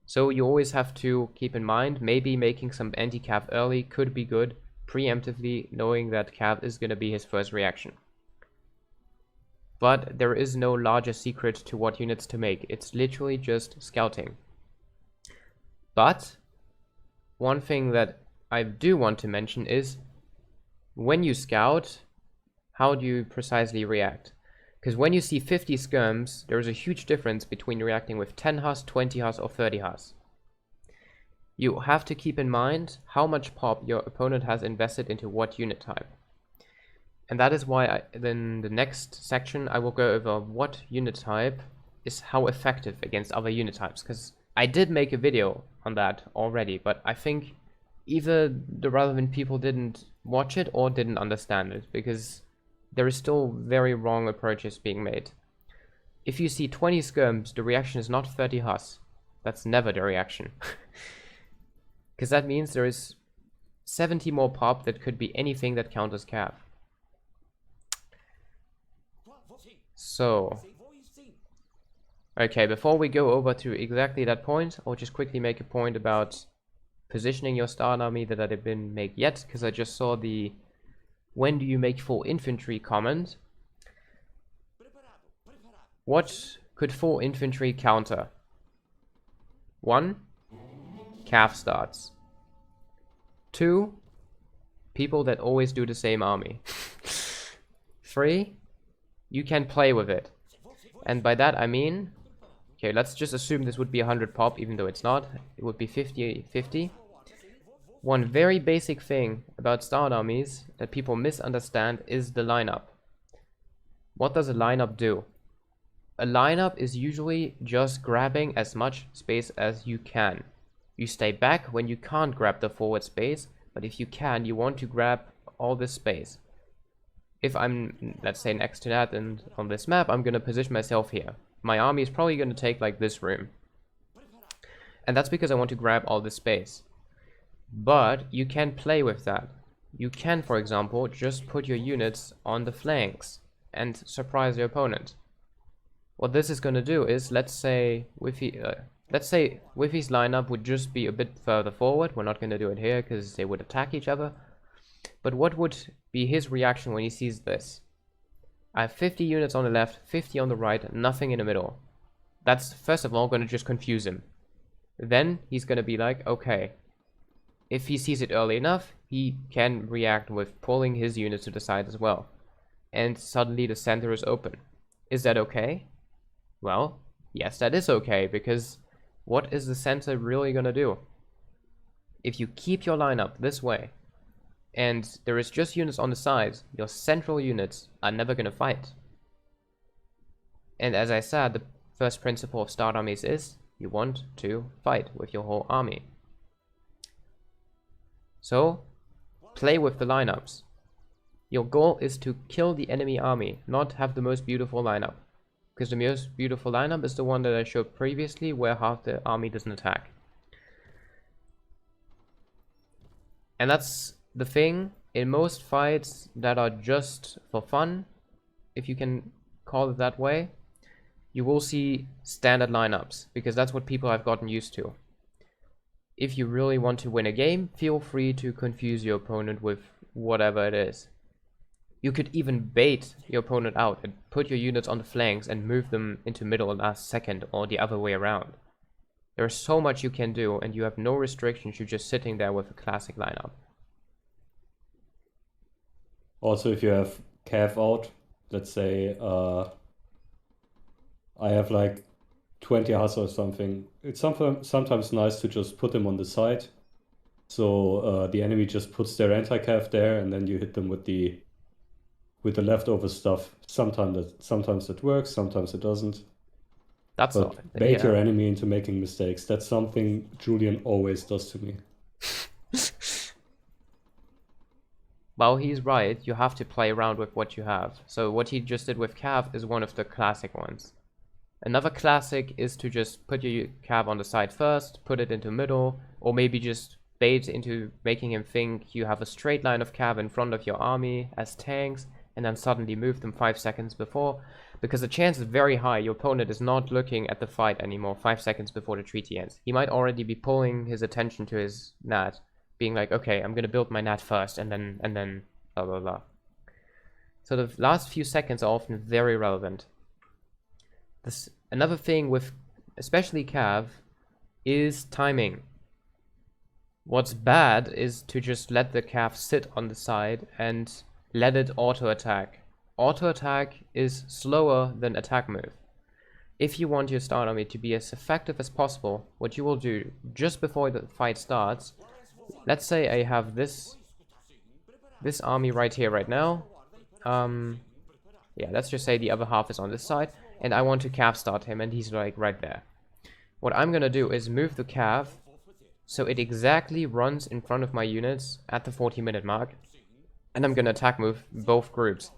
So you always have to keep in mind, maybe making some anti-cav early could be good, preemptively knowing that cav is going to be his first reaction. But there is no larger secret to what units to make. It's literally just scouting. But one thing that I do want to mention is when you scout, how do you precisely react? Because when you see 50 skirms, there is a huge difference between reacting with 10 Hus, 20 Hus, or 30 Hus. You have to keep in mind how much pop your opponent has invested into what unit type. And that is why in the next section I will go over what unit type is how effective against other unit types. Because I did make a video on that already, but I think either the relevant people didn't watch it or didn't understand it, because there is still very wrong approaches being made. If you see 20 skirms, the reaction is not 30 Hus. That's never the reaction. Because that means there is 70 more pop that could be anything that counters cav. So, okay, before we go over to exactly that point, I'll just quickly make a point about positioning your start army that I didn't make yet, because I just saw the when do you make full infantry comment. What could full infantry counter? 1. Cav starts. 2. People that always do the same army. 3. You can play with it. And by that I mean, okay, let's just assume this would be 100 pop, even though it's not. It would be 50-50. One very basic thing about start armies that people misunderstand is the lineup. What does a lineup do? A lineup is usually just grabbing as much space as you can. You stay back when you can't grab the forward space, but if you can, you want to grab all this space. If I'm, let's say, next to that and on this map, I'm going to position myself here. My army is probably going to take like this room. And that's because I want to grab all this space. But you can play with that. You can, for example, just put your units on the flanks and surprise your opponent. What this is going to do is, let's say Wiffy's lineup would just be a bit further forward. We're not going to do it here because they would attack each other. But what would be his reaction when he sees this? I have 50 units on the left, 50 on the right, nothing in the middle. That's, first of all, going to just confuse him. Then he's going to be like, okay, if he sees it early enough, he can react with pulling his units to the side as well. And suddenly the center is open. Is that okay? Well, Yes, that is okay, because what is the center really gonna do? If you keep your lineup this way, and there is just units on the sides, your central units are never gonna fight. And as I said, the first principle of start armies is you want to fight with your whole army. So, play with the lineups. Your goal is to kill the enemy army, not have the most beautiful lineup. Because the most beautiful lineup is the one that I showed previously, where half the army doesn't attack. And that's the thing, in most fights that are just for fun, if you can call it that way, you will see standard lineups, because that's what people have gotten used to. If you really want to win a game, feel free to confuse your opponent with whatever it is. You could even bait your opponent out and put your units on the flanks and move them into middle and last second, or the other way around. There's so much you can do, and you have no restrictions, you're just sitting there with a classic lineup. Also, if you have Cav out, let's say I have like 20 Huss or something, it's sometimes nice to just put them on the side. So the enemy just puts their anti-cav there, and then you hit them with the leftover stuff. Sometimes it works, sometimes it doesn't. That's But all. bait your Yeah. enemy into making mistakes. That's something Julian always does to me. Well, he's right, you have to play around with what you have. So what he just did with Cav is one of the classic ones. Another classic is to just put your Cav on the side first, put it into middle, or maybe just bait into making him think you have a straight line of Cav in front of your army as tanks, and then suddenly move them 5 seconds before, because the chance is very high your opponent is not looking at the fight anymore 5 seconds before the treaty ends. He might already be pulling his attention to his nat, being like, okay, I'm gonna build my nat first, and then blah blah blah. So the last few seconds are often very relevant. Another thing with especially Cav is timing. What's bad is to just let the Cav sit on the side and let it auto attack. Auto attack is slower than attack move. If you want your start army to be as effective as possible, what you will do just before the fight starts, let's say I have this army right here right now. Yeah, let's just say the other half is on this side, and I want to Cav start him, and he's like right there. What I'm gonna do is move the Cav so it exactly runs in front of my units at the 40-minute mark, and I'm gonna attack move both groups.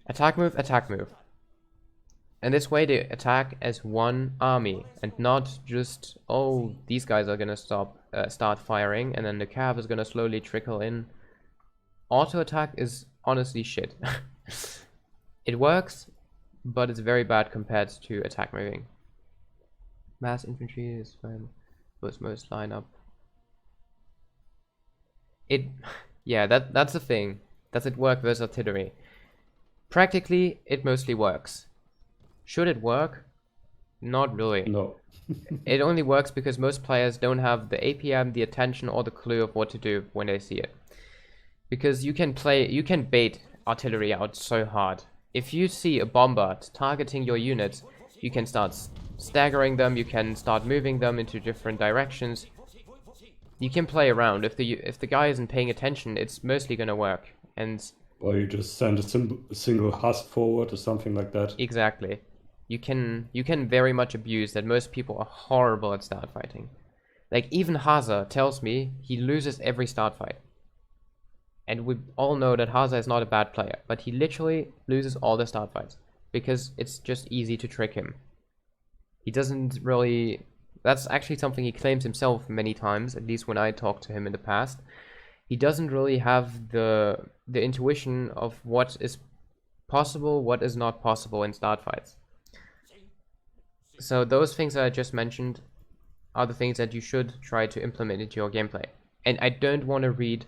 Attack move, attack move. And this way they attack as one army, and not just, oh, these guys are gonna start firing, and then the Cav is gonna slowly trickle in. Auto attack is honestly shit. It works, but it's very bad compared to attack moving. Mass infantry is fine. Most lineup. Yeah, that's the thing. Does it work versus artillery? Practically, it mostly works. Should it work? Not really. No. It only works because most players don't have the APM, the attention, or the clue of what to do when they see it. Because you can bait artillery out so hard. If you see a bomber targeting your units, you can start staggering them, you can start moving them into different directions. You can play around. If the guy isn't paying attention, it's mostly gonna work. And Or you just send a single Huss forward or something like that. exactly. You can very much abuse that. Most people are horrible at start fighting. Like, even Haza tells me he loses every start fight. And we all know that Haza is not a bad player, but he literally loses all the start fights because it's just easy to trick him. He doesn't really... That's actually something he claims himself many times, at least when I talked to him in the past. He doesn't really have the intuition of what is possible, what is not possible in start fights. So those things that I just mentioned are the things that you should try to implement into your gameplay. And I don't want to read,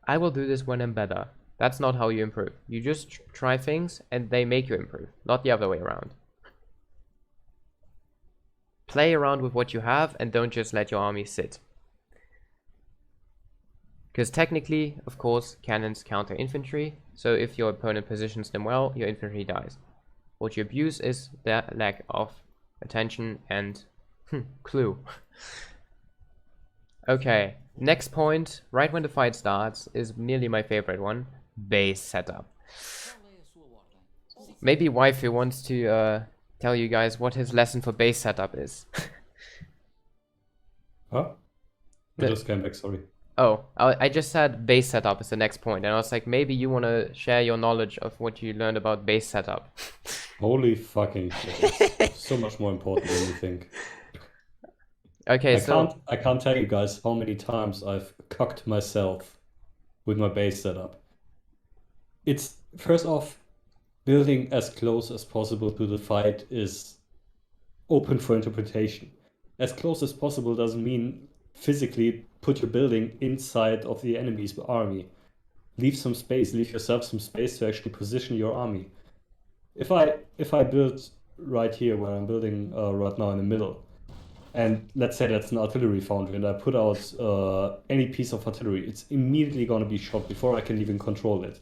I will do this when I'm better. That's not how you improve. You just try things and they make you improve, not the other way around. Play around with what you have and don't just let your army sit. Because technically, of course, cannons counter infantry, so if your opponent positions them well, your infantry dies. What you abuse is the lack of attention, and clue. Okay, next point, right when the fight starts, is nearly my favorite one. Base setup. Maybe Waifu wants to tell you guys what his lesson for base setup is. Huh? I just came back, sorry. Oh, I just said base setup is the next point, and I was like, maybe you want to share your knowledge of what you learned about base setup. Holy fucking shit, it's so much more important than you think. Okay, I can't tell you guys how many times I've cucked myself with my base setup. It's, first off, building as close as possible to the fight is open for interpretation. As close as possible doesn't mean physically put your building inside of the enemy's army. Leave some space, leave yourself some space to actually position your army. If I build right here where I'm building right now in the middle, and let's say that's an artillery foundry, and I put out any piece of artillery, it's immediately going to be shot before I can even control it.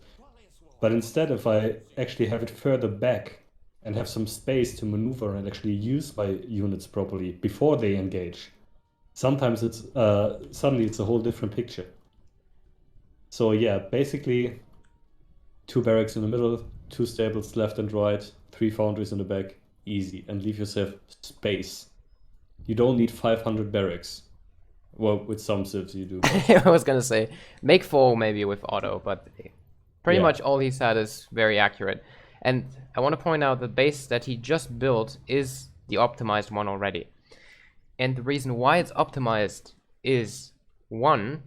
But instead, if I actually have it further back and have some space to maneuver and actually use my units properly before they engage, sometimes it's suddenly it's a whole different picture. So yeah, basically 2 barracks in the middle, 2 stables left and right, 3 foundries in the back, easy, and leave yourself space. You don't need 500 barracks. Well, with some civs you do. I was gonna say, make 4 maybe with auto, but pretty Yeah. much all he said is very accurate. And I want to point out the base that he just built is the optimized one already. And the reason why it's optimized is, 1,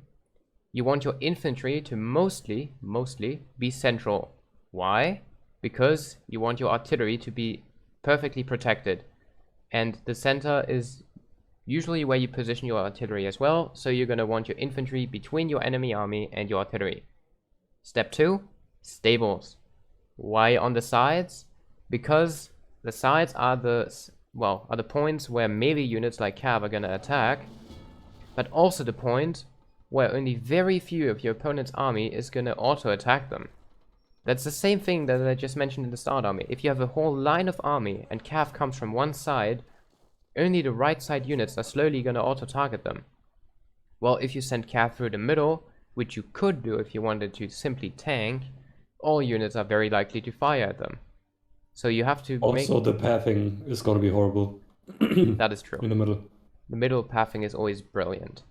you want your infantry to mostly be central. Why? Because you want your artillery to be perfectly protected. And the center is usually where you position your artillery as well, so you're going to want your infantry between your enemy army and your artillery. Step 2, stables. Why on the sides? Because the sides are the points where melee units like cav are going to attack, but also the point where only very few of your opponent's army is going to auto-attack them. That's the same thing that I just mentioned in the start army. If you have a whole line of army and cav comes from one side, only the right side units are slowly going to auto-target them. Well, if you send cav through the middle, which you could do if you wanted to simply tank, all units are very likely to fire at them. So you have to Also, the pathing is going to be horrible. That is true. In the middle. The middle pathing is always brilliant.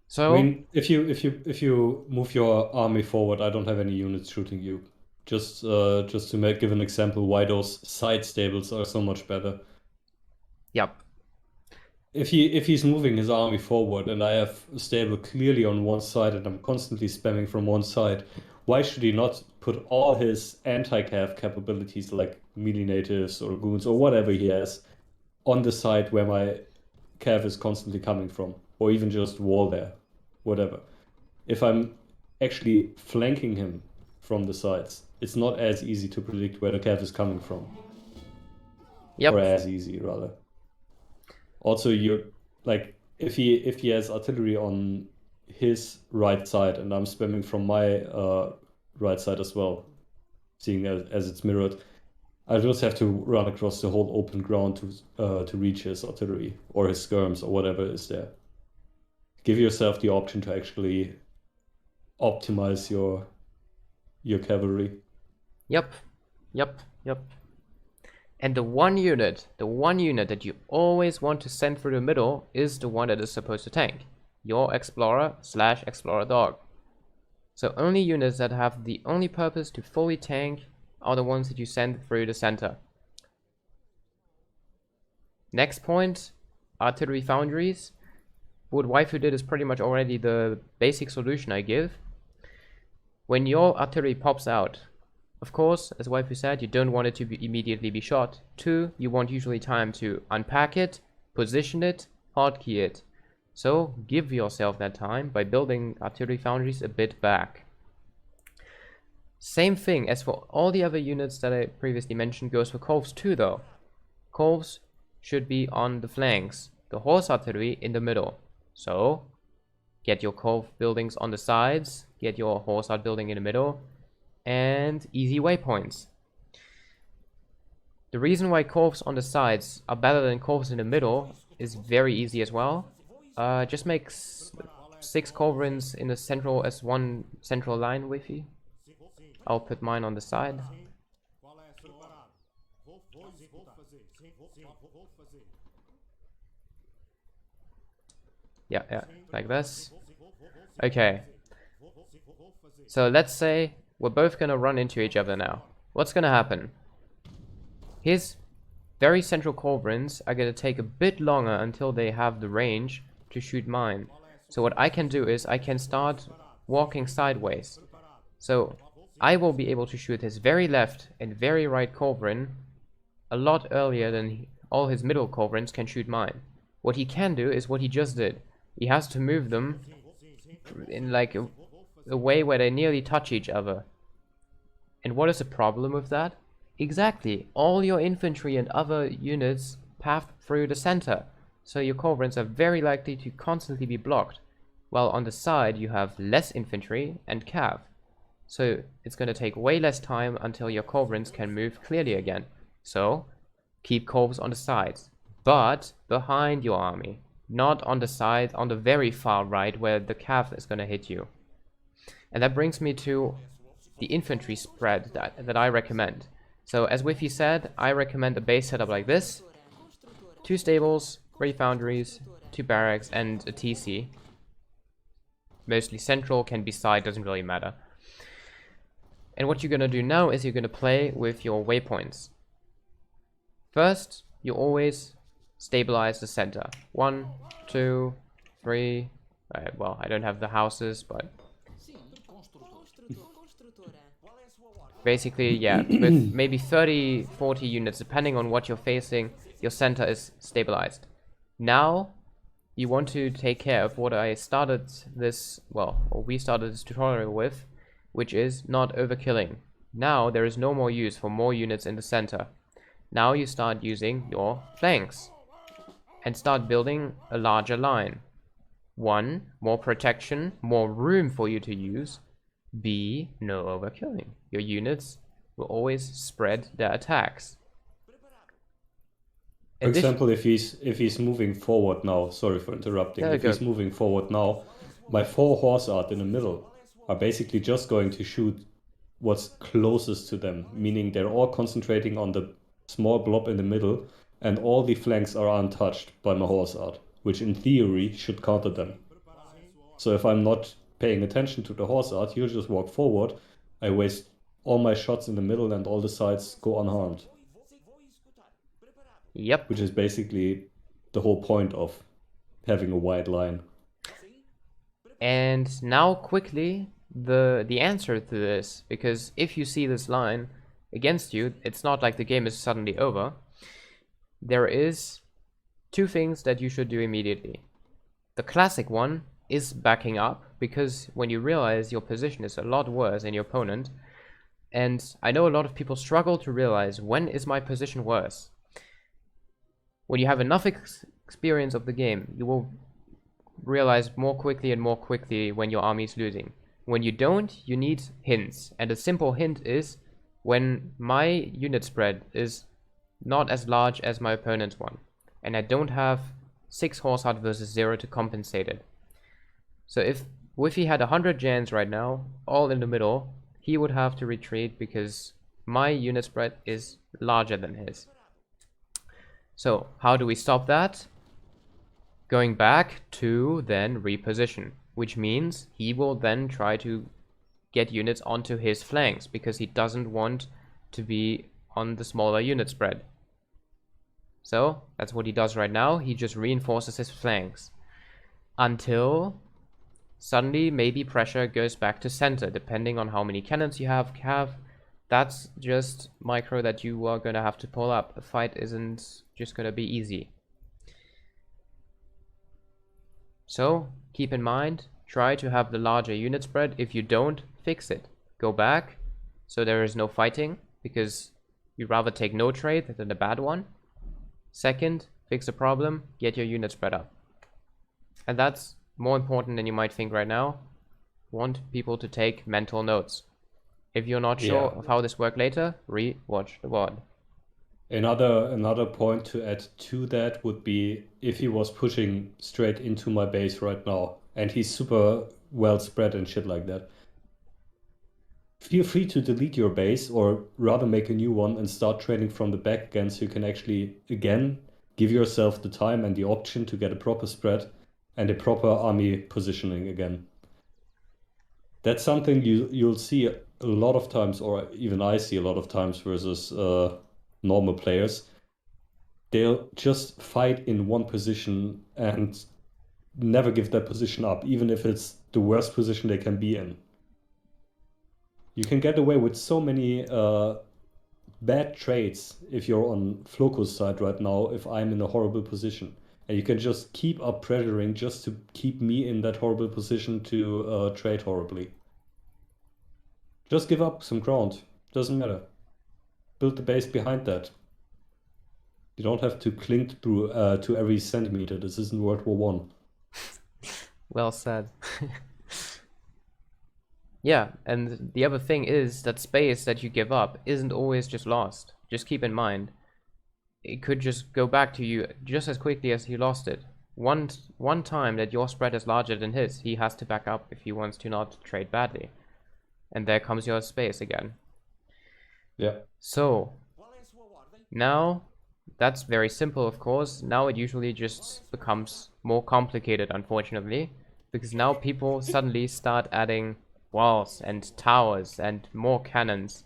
So, I mean, if you move your army forward, I don't have any units shooting you. Just to give an example why those side stables are so much better. yep. If he's moving his army forward and I have a stable clearly on one side and I'm constantly spamming from one side, why should he not put all his anti-cav capabilities like melee natives or goons or whatever he has on the side where my cav is constantly coming from, or even just wall there, whatever. If I'm actually flanking him from the sides, it's not as easy to predict where the cav is coming from. Yep. Or as easy, rather. Also, you're like, if he has artillery on his right side and I'm spamming from my right side as well, seeing as it's mirrored, I just have to run across the whole open ground to reach his artillery or his skirms or whatever is there. Give yourself the option to actually optimize your cavalry. Yep. And the one unit that you always want to send through the middle is the one that is supposed to tank. Your explorer/explorer dog. So only units that have the only purpose to fully tank are the ones that you send through the center. Next point, artillery foundries. What Waifu did is pretty much already the basic solution I give. When your artillery pops out, of course, as Waifu said, you don't want it to immediately be shot. 2, you want usually time to unpack it, position it, hotkey it. So give yourself that time by building artillery foundries a bit back. Same thing as for all the other units that I previously mentioned goes for Coves too though. Coves should be on the flanks, the horse artillery in the middle. So get your Cove buildings on the sides, get your horse art building in the middle, and easy waypoints. The reason why corps on the sides are better than corps in the middle is very easy as well. Just make 6 culverins in the central as one central line with you. I'll put mine on the side. Yeah, like this. Okay. So let's say we're both gonna run into each other now. What's gonna happen? His very central culverins are gonna take a bit longer until they have the range to shoot mine. So what I can do is I can start walking sideways. So I will be able to shoot his very left and very right culverin a lot earlier than all his middle culverins can shoot mine. What he can do is what he just did. He has to move them in like a way where they nearly touch each other. And what is the problem with that? Exactly, all your infantry and other units path through the center, so your culverins are very likely to constantly be blocked, while on the side you have less infantry and cav. So it's going to take way less time until your culverins can move clearly again. So keep culvers on the sides, but behind your army, not on the side, on the very far right where the cav is going to hit you. And that brings me to the infantry spread that I recommend. So as Wiffy said, I recommend a base setup like this. 2 stables, 3 foundries, 2 barracks, and a TC. Mostly central, can be side, doesn't really matter. And what you're going to do now is you're going to play with your waypoints. First, you always stabilize the center. 1, 2, 3. Well, I don't have the houses, but basically, yeah, with maybe 30, 40 units, depending on what you're facing, your center is stabilized. Now, you want to take care of what I started this, well, or we started this tutorial with, which is not overkilling. Now, there is no more use for more units in the center. Now you start using your flanks and start building a larger line. 1, more protection, more room for you to use. B, no overkilling. Your units will always spread their attacks. For example, if he's moving forward now, sorry for interrupting, if he's moving forward now, my 4 horse art in the middle are basically just going to shoot what's closest to them, meaning they're all concentrating on the small blob in the middle, and all the flanks are untouched by my horse art, which in theory should counter them. So if I'm not paying attention to the horse art, he'll just walk forward, I waste all my shots in the middle and all the sides go unharmed. Yep. Which is basically the whole point of having a wide line. And now quickly the answer to this, because if you see this line against you, it's not like the game is suddenly over. There is 2 things that you should do immediately. The classic one is backing up, because when you realize your position is a lot worse than your opponent, and I know a lot of people struggle to realize, when is my position worse? When you have enough experience of the game, you will realize more quickly and more quickly when your army is losing. When you don't, you need hints, and a simple hint is when my unit spread is not as large as my opponent's one, and I don't have 6 horse art versus 0 to compensate it. So if Wiffy had 100 gens right now, all in the middle, he would have to retreat because my unit spread is larger than his. So how do we stop that? Going back to then reposition, which means he will then try to get units onto his flanks because he doesn't want to be on the smaller unit spread. So that's what he does right now. He just reinforces his flanks until suddenly maybe pressure goes back to center, depending on how many cannons you have. That's just micro that you are going to have to pull up. A fight isn't just going to be easy. So keep in mind, try to have the larger unit spread. If you don't, fix it. Go back so there is no fighting, because you'd rather take no trade than a bad one. Second, fix the problem, get your unit spread up. And that's more important than you might think right now. Want people to take mental notes. If you're not sure of how this works later, re-watch the VOD. Another point to add to that would be if he was pushing straight into my base right now, and he's super well spread and shit like that. Feel free to delete your base, or rather make a new one and start trading from the back again, so you can actually, again, give yourself the time and the option to get a proper spread and a proper army positioning again. That's something you'll see a lot of times, or even I see a lot of times versus normal players. They'll just fight in one position and never give that position up, even if it's the worst position they can be in. You can get away with so many bad trades if you're on Floco's side right now, if I'm in a horrible position. And you can just keep up pressuring just to keep me in that horrible position to trade horribly. Just give up some ground. Doesn't matter. Build the base behind that. You don't have to cling to every centimeter. This isn't World War I. Well said. Yeah, and the other thing is that space that you give up isn't always just lost. Just keep in mind, it could just go back to you just as quickly as you lost it. One time that your spread is larger than his, he has to back up if he wants to not trade badly. And there comes your space again. Yeah. So, now, that's very simple of course. Now it usually just becomes more complicated, unfortunately. Because now people suddenly start adding walls and towers and more cannons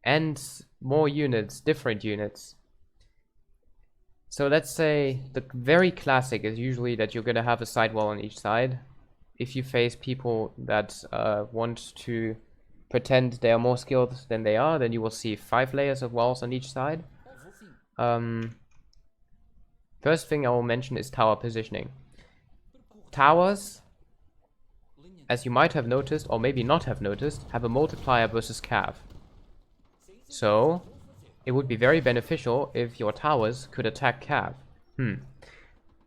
and more units, different units. So let's say the very classic is usually that you're gonna have a side wall on each side. If you face people that want to pretend they are more skilled than they are, then you will see 5 layers of walls on each side. First thing I will mention is tower positioning. Towers, as you might have noticed, or maybe not have noticed, have a multiplier versus cav. So, it would be very beneficial if your towers could attack cav.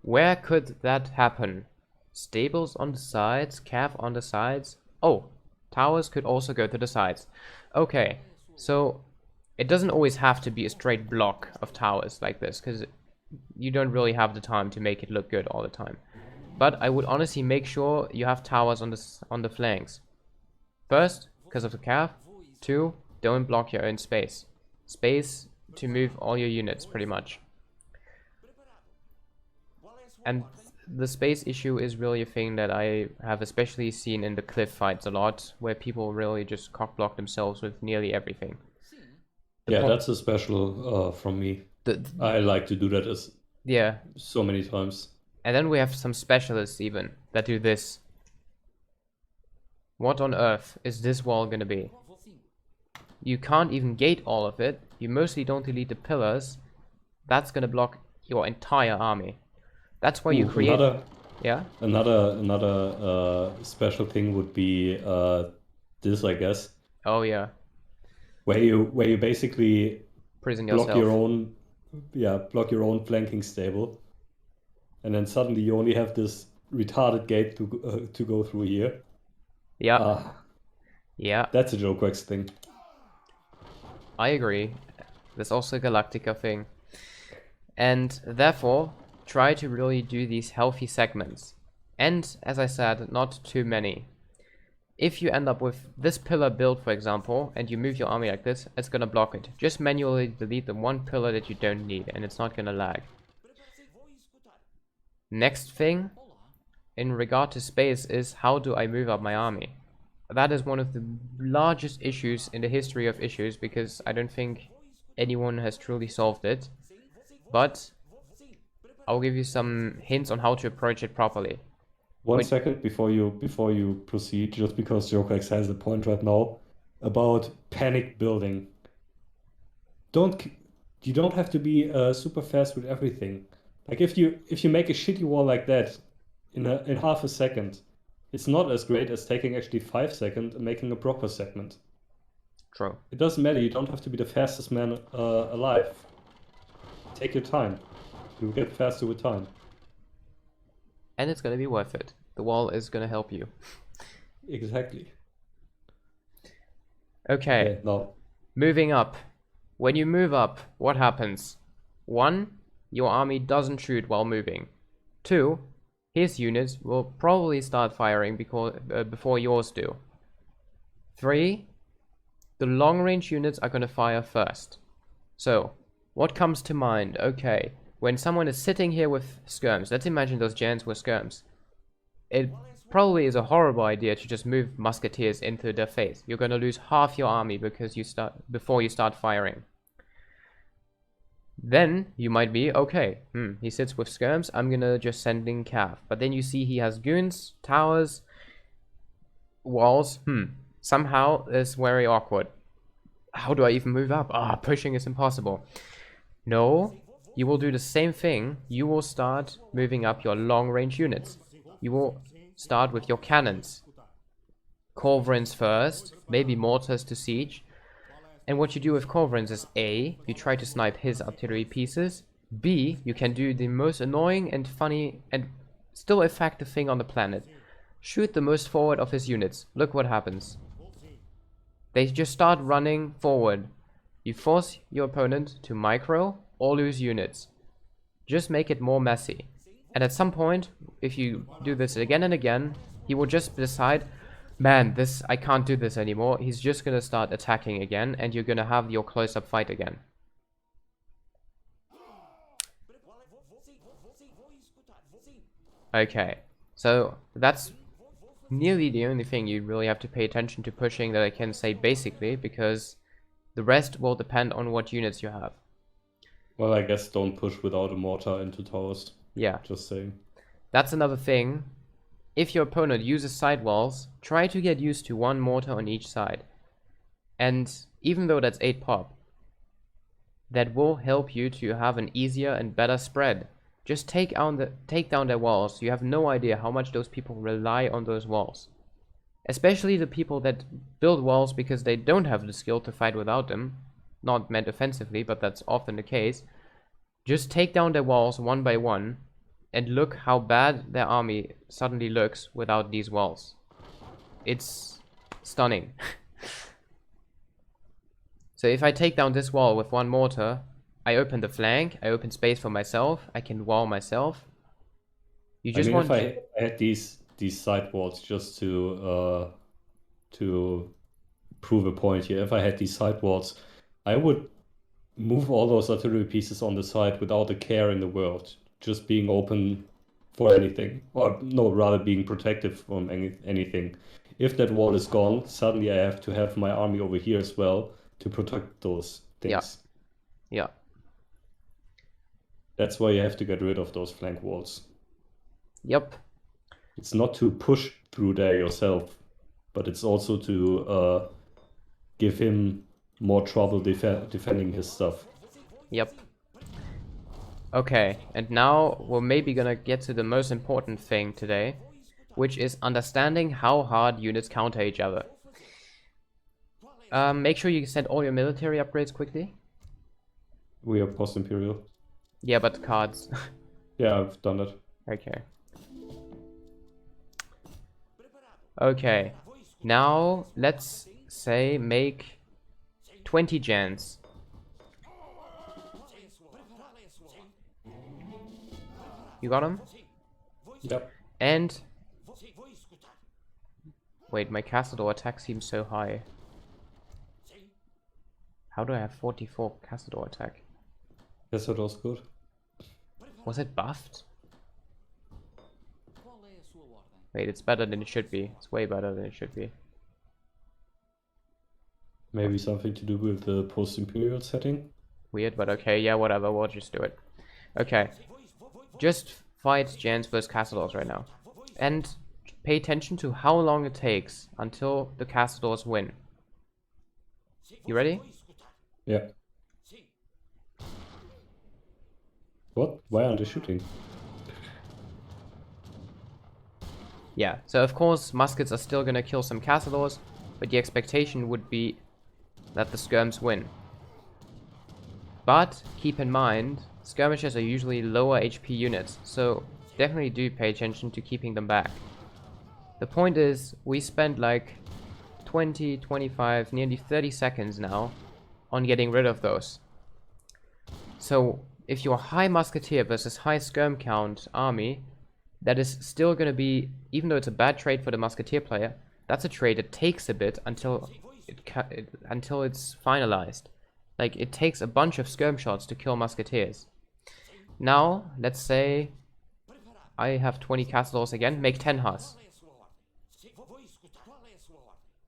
Where could that happen? Stables on the sides, cav on the sides? Oh, towers could also go to the sides. Okay, so it doesn't always have to be a straight block of towers like this, because you don't really have the time to make it look good all the time. But I would honestly make sure you have towers on the flanks. First, because of the cav. 2, don't block your own space. Space to move all your units, pretty much. And the space issue is really a thing that I have especially seen in the cliff fights a lot, where people really just cockblock themselves with nearly everything. Yeah, that's a special from me. I like to do that so many times. And then we have some specialists even that do this. What on earth is this wall gonna be? You can't even gate all of it. You mostly don't delete the pillars. That's gonna block your entire army. That's why you create... Another special thing would be this, I guess. Oh yeah. Where you basically prison block yourself. block your own flanking stable. And then suddenly you only have this retarded gate to go through here. Yeah. Yeah. That's a Jokex thing. I agree. There's also a Galactica thing. And therefore, try to really do these healthy segments. And, as I said, not too many. If you end up with this pillar build, for example, and you move your army like this, it's gonna block it. Just manually delete the one pillar that you don't need, and it's not gonna lag. Next thing, in regard to space, is how do I move up my army? That is one of the largest issues in the history of issues, because I don't think anyone has truly solved it. But I'll give you some hints on how to approach it properly. One second before you proceed, just because Jokex has a point right now about panic building. You don't have to be super fast with everything. Like if you make a shitty wall like that in half a second, it's not as great as taking actually 5 seconds and making a proper segment. True. It doesn't matter. You don't have to be the fastest man alive. Take your time. You'll get faster with time. And it's gonna be worth it. The wall is gonna help you. Exactly. Okay. Now, moving up. when you move up, what happens? 1. Your army doesn't shoot while moving. 2. His units will probably start firing before yours do. 3. The long-range units are gonna fire first. So, what comes to mind? Okay, when someone is sitting here with skirms, let's imagine those giants were skirms. It probably is a horrible idea to just move musketeers into their face. You're gonna lose half your army before you start firing. Then you might be, okay, he sits with skirms, I'm gonna just send in cav. But then you see he has goons, towers, walls, somehow it's very awkward. How do I even move up? Pushing is impossible. No, you will do the same thing. You will start moving up your long-range units. You will start with your cannons. Culverins first, maybe mortars to siege. And what you do with culverins is A, you try to snipe his artillery pieces. B, you can do the most annoying and funny and still effective thing on the planet. Shoot the most forward of his units. Look what happens. They just start running forward. You force your opponent to micro or lose units. Just make it more messy. And at some point, if you do this again and again, he will just decide, man, I can't do this anymore. He's just gonna start attacking again, and you're gonna have your close-up fight again. Okay, so that's nearly the only thing you really have to pay attention to pushing that I can say basically, because the rest will depend on what units you have. Well, I guess don't push without a mortar into towers. Yeah. Just saying. That's another thing. If your opponent uses side walls, try to get used to 1 mortar on each side. And even though that's 8 pop, that will help you to have an easier and better spread. Just take down their walls. You have no idea how much those people rely on those walls. Especially the people that build walls because they don't have the skill to fight without them. Not meant offensively, but that's often the case. Just take down their walls one by one, and look how bad their army suddenly looks without these walls. It's stunning. So if I take down this wall with 1 mortar, I open the flank, I open space for myself, I can wall myself. You just if I had these side walls, just to prove a point here, if I had these side walls, I would move all those artillery pieces on the side without a care in the world, just being open for anything, or no, rather being protective from anything. If that wall is gone, suddenly I have to have my army over here as well to protect those things. Yeah. That's why you have to get rid of those flank walls. Yep. It's not to push through there yourself, but it's also to give him more trouble defending his stuff. Yep. Okay, and now we're maybe gonna get to the most important thing today, which is understanding how hard units counter each other. Make sure you send all your military upgrades quickly. We are post-imperial. Yeah, but cards. Yeah, I've done that. Okay. Okay. Now, let's say make 20 gens. You got them? Yep. And... wait, my Castador attack seems so high. How do I have 44 Castador attack? Yes, that was good. Was it buffed? Wait, it's better than it should be. It's way better than it should be. Maybe something to do with the post-imperial setting? Weird, but okay, yeah, whatever, we'll just do it. Okay. Just fight gens versus Castadors right now. And pay attention to how long it takes until the Castadors win. You ready? Yeah. What? Why aren't they shooting? Yeah, so of course muskets are still gonna kill some Castadors, but the expectation would be that the skirms win. But keep in mind, skirmishers are usually lower HP units, so definitely do pay attention to keeping them back. The point is, we spent like 20, 25, nearly 30 seconds now on getting rid of those. So if you're high musketeer versus high skirm count army, that is still going to be, even though it's a bad trade for the musketeer player, that's a trade that takes a bit until it's finalized. Like, it takes a bunch of skirm shots to kill musketeers. Now, let's say I have 20 castles again, make 10 Hus.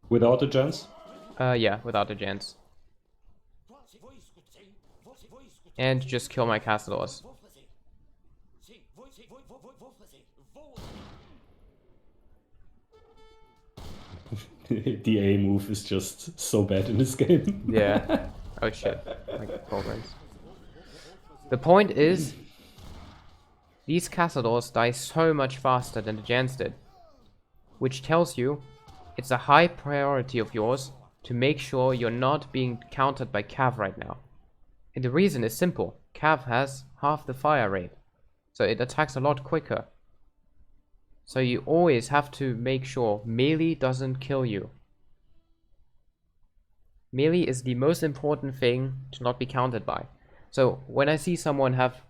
Without the gens? Yeah, without the gens. And just kill my castles. The A move is just so bad in this game. Yeah. Oh shit. Like progress. The point is, these castles die so much faster than the gens did. Which tells you it's a high priority of yours to make sure you're not being countered by Cav right now. And the reason is simple. Cav has half the fire rate, so it attacks a lot quicker. So you always have to make sure melee doesn't kill you. Melee is the most important thing to not be countered by. So when I see someone have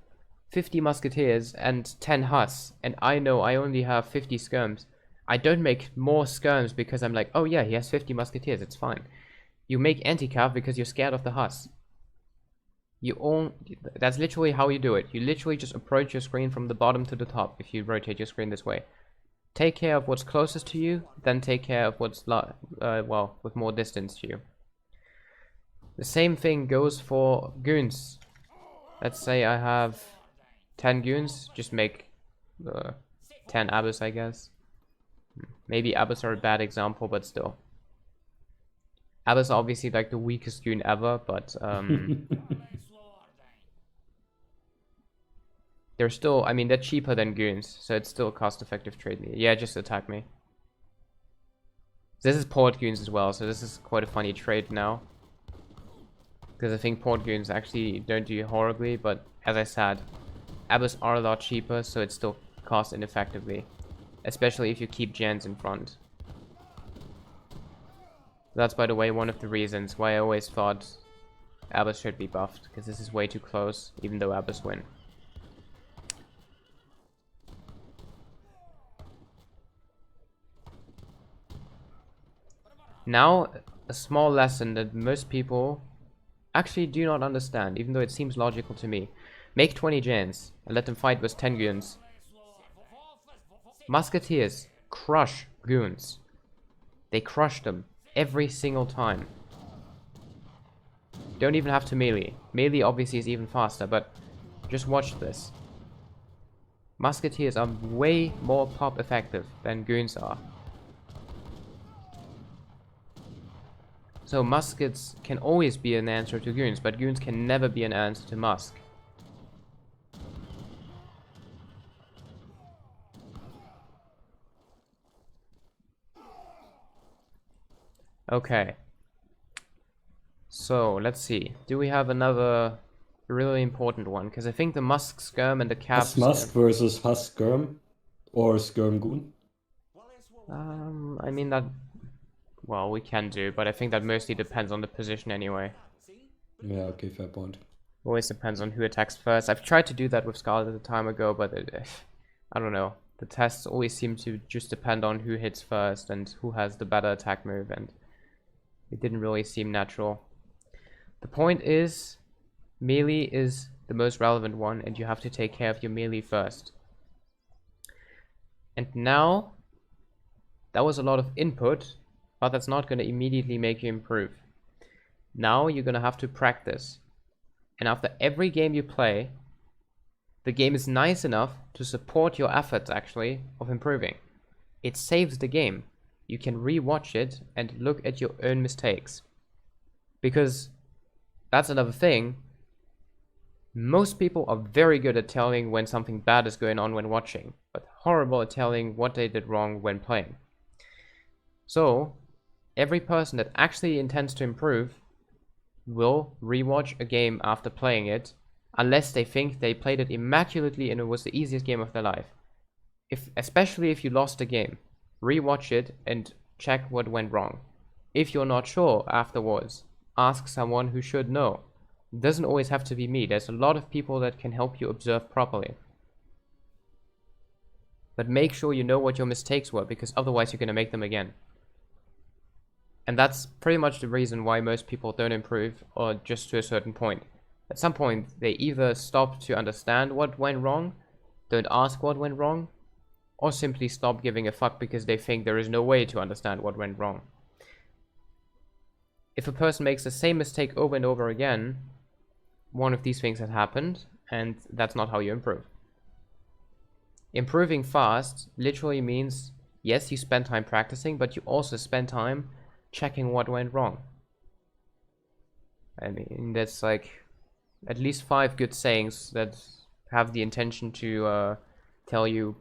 50 musketeers and 10 Hus, and I know I only have 50 skirms, I don't make more skirms because I'm like, oh yeah, he has 50 musketeers, it's fine. You make anti-cav because you're scared of the Hus. That's literally how you do it. You literally just approach your screen from the bottom to the top if you rotate your screen this way. Take care of what's closest to you, then take care of what's well, with more distance to you. The same thing goes for goons. Let's say I have 10 goons, just make 10 Abbas, I guess. Maybe Abbas are a bad example, but still. Abbas are obviously like the weakest goon ever, but they're still, I mean, they're cheaper than goons, so it's still a cost-effective trade. Yeah, just attack me. This is port goons as well, so this is quite a funny trade now. Because I think port goons actually don't do horribly, but as I said, Abbas are a lot cheaper, so it's still cost ineffectively. Especially if you keep gens in front. That's, by the way, one of the reasons why I always thought Abbas should be buffed, because this is way too close, even though Abbas win. Now, a small lesson that most people actually do not understand, even though it seems logical to me. Make 20 gens and let them fight with 10 goons. Musketeers crush goons. They crush them every single time. Don't even have to melee. Melee obviously is even faster, but just watch this. Musketeers are way more pop effective than goons are. So muskets can always be an answer to goons, but goons can never be an answer to musk. Okay. So, let's see. Do we have another really important one? Because I think the musk skirm and the cap Musk versus Hus skirm or skirm goon? I mean that... Well, we can do, but I think that mostly depends on the position anyway. Yeah, okay, fair point. Always depends on who attacks first. I've tried to do that with Scarlet a time ago, but I don't know. The tests always seem to just depend on who hits first and who has the better attack move, and it didn't really seem natural. The point is, melee is the most relevant one, and you have to take care of your melee first. And now, that was a lot of input, but that's not going to immediately make you improve. Now you're going to have to practice. And after every game you play, the game is nice enough to support your efforts, actually, of improving. It saves the game. You can re-watch it and look at your own mistakes. Because that's another thing. Most people are very good at telling when something bad is going on when watching, but horrible at telling what they did wrong when playing. So, every person that actually intends to improve will rewatch a game after playing it, unless they think they played it immaculately and it was the easiest game of their life. Especially if you lost a game, rewatch it and check what went wrong. If you're not sure afterwards, ask someone who should know. It doesn't always have to be me. There's a lot of people that can help you observe properly. But make sure you know what your mistakes were, because otherwise you're going to make them again. And that's pretty much the reason why most people don't improve, or just to a certain point. At some point, they either stop to understand what went wrong, don't ask what went wrong, or simply stop giving a fuck because they think there is no way to understand what went wrong. If a person makes the same mistake over and over again, one of these things has happened, and that's not how you improve. Improving fast literally means, yes, you spend time practicing, but you also spend time checking what went wrong. I mean, that's like at least 5 good sayings that have the intention to tell you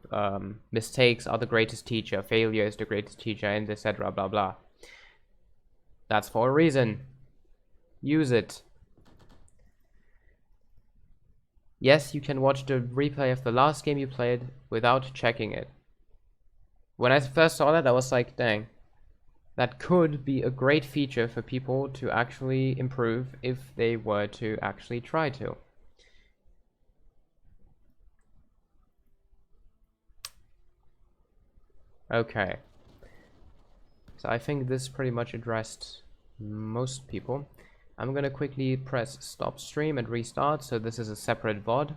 mistakes are the greatest teacher, failure is the greatest teacher, and etc. blah blah. That's for a reason. Use it. Yes, you can watch the replay of the last game you played without checking it. When I first saw that, I was like, dang, that could be a great feature for people to actually improve if they were to actually try to. Okay. So I think this pretty much addressed most people. I'm gonna quickly press stop stream and restart, so this is a separate VOD.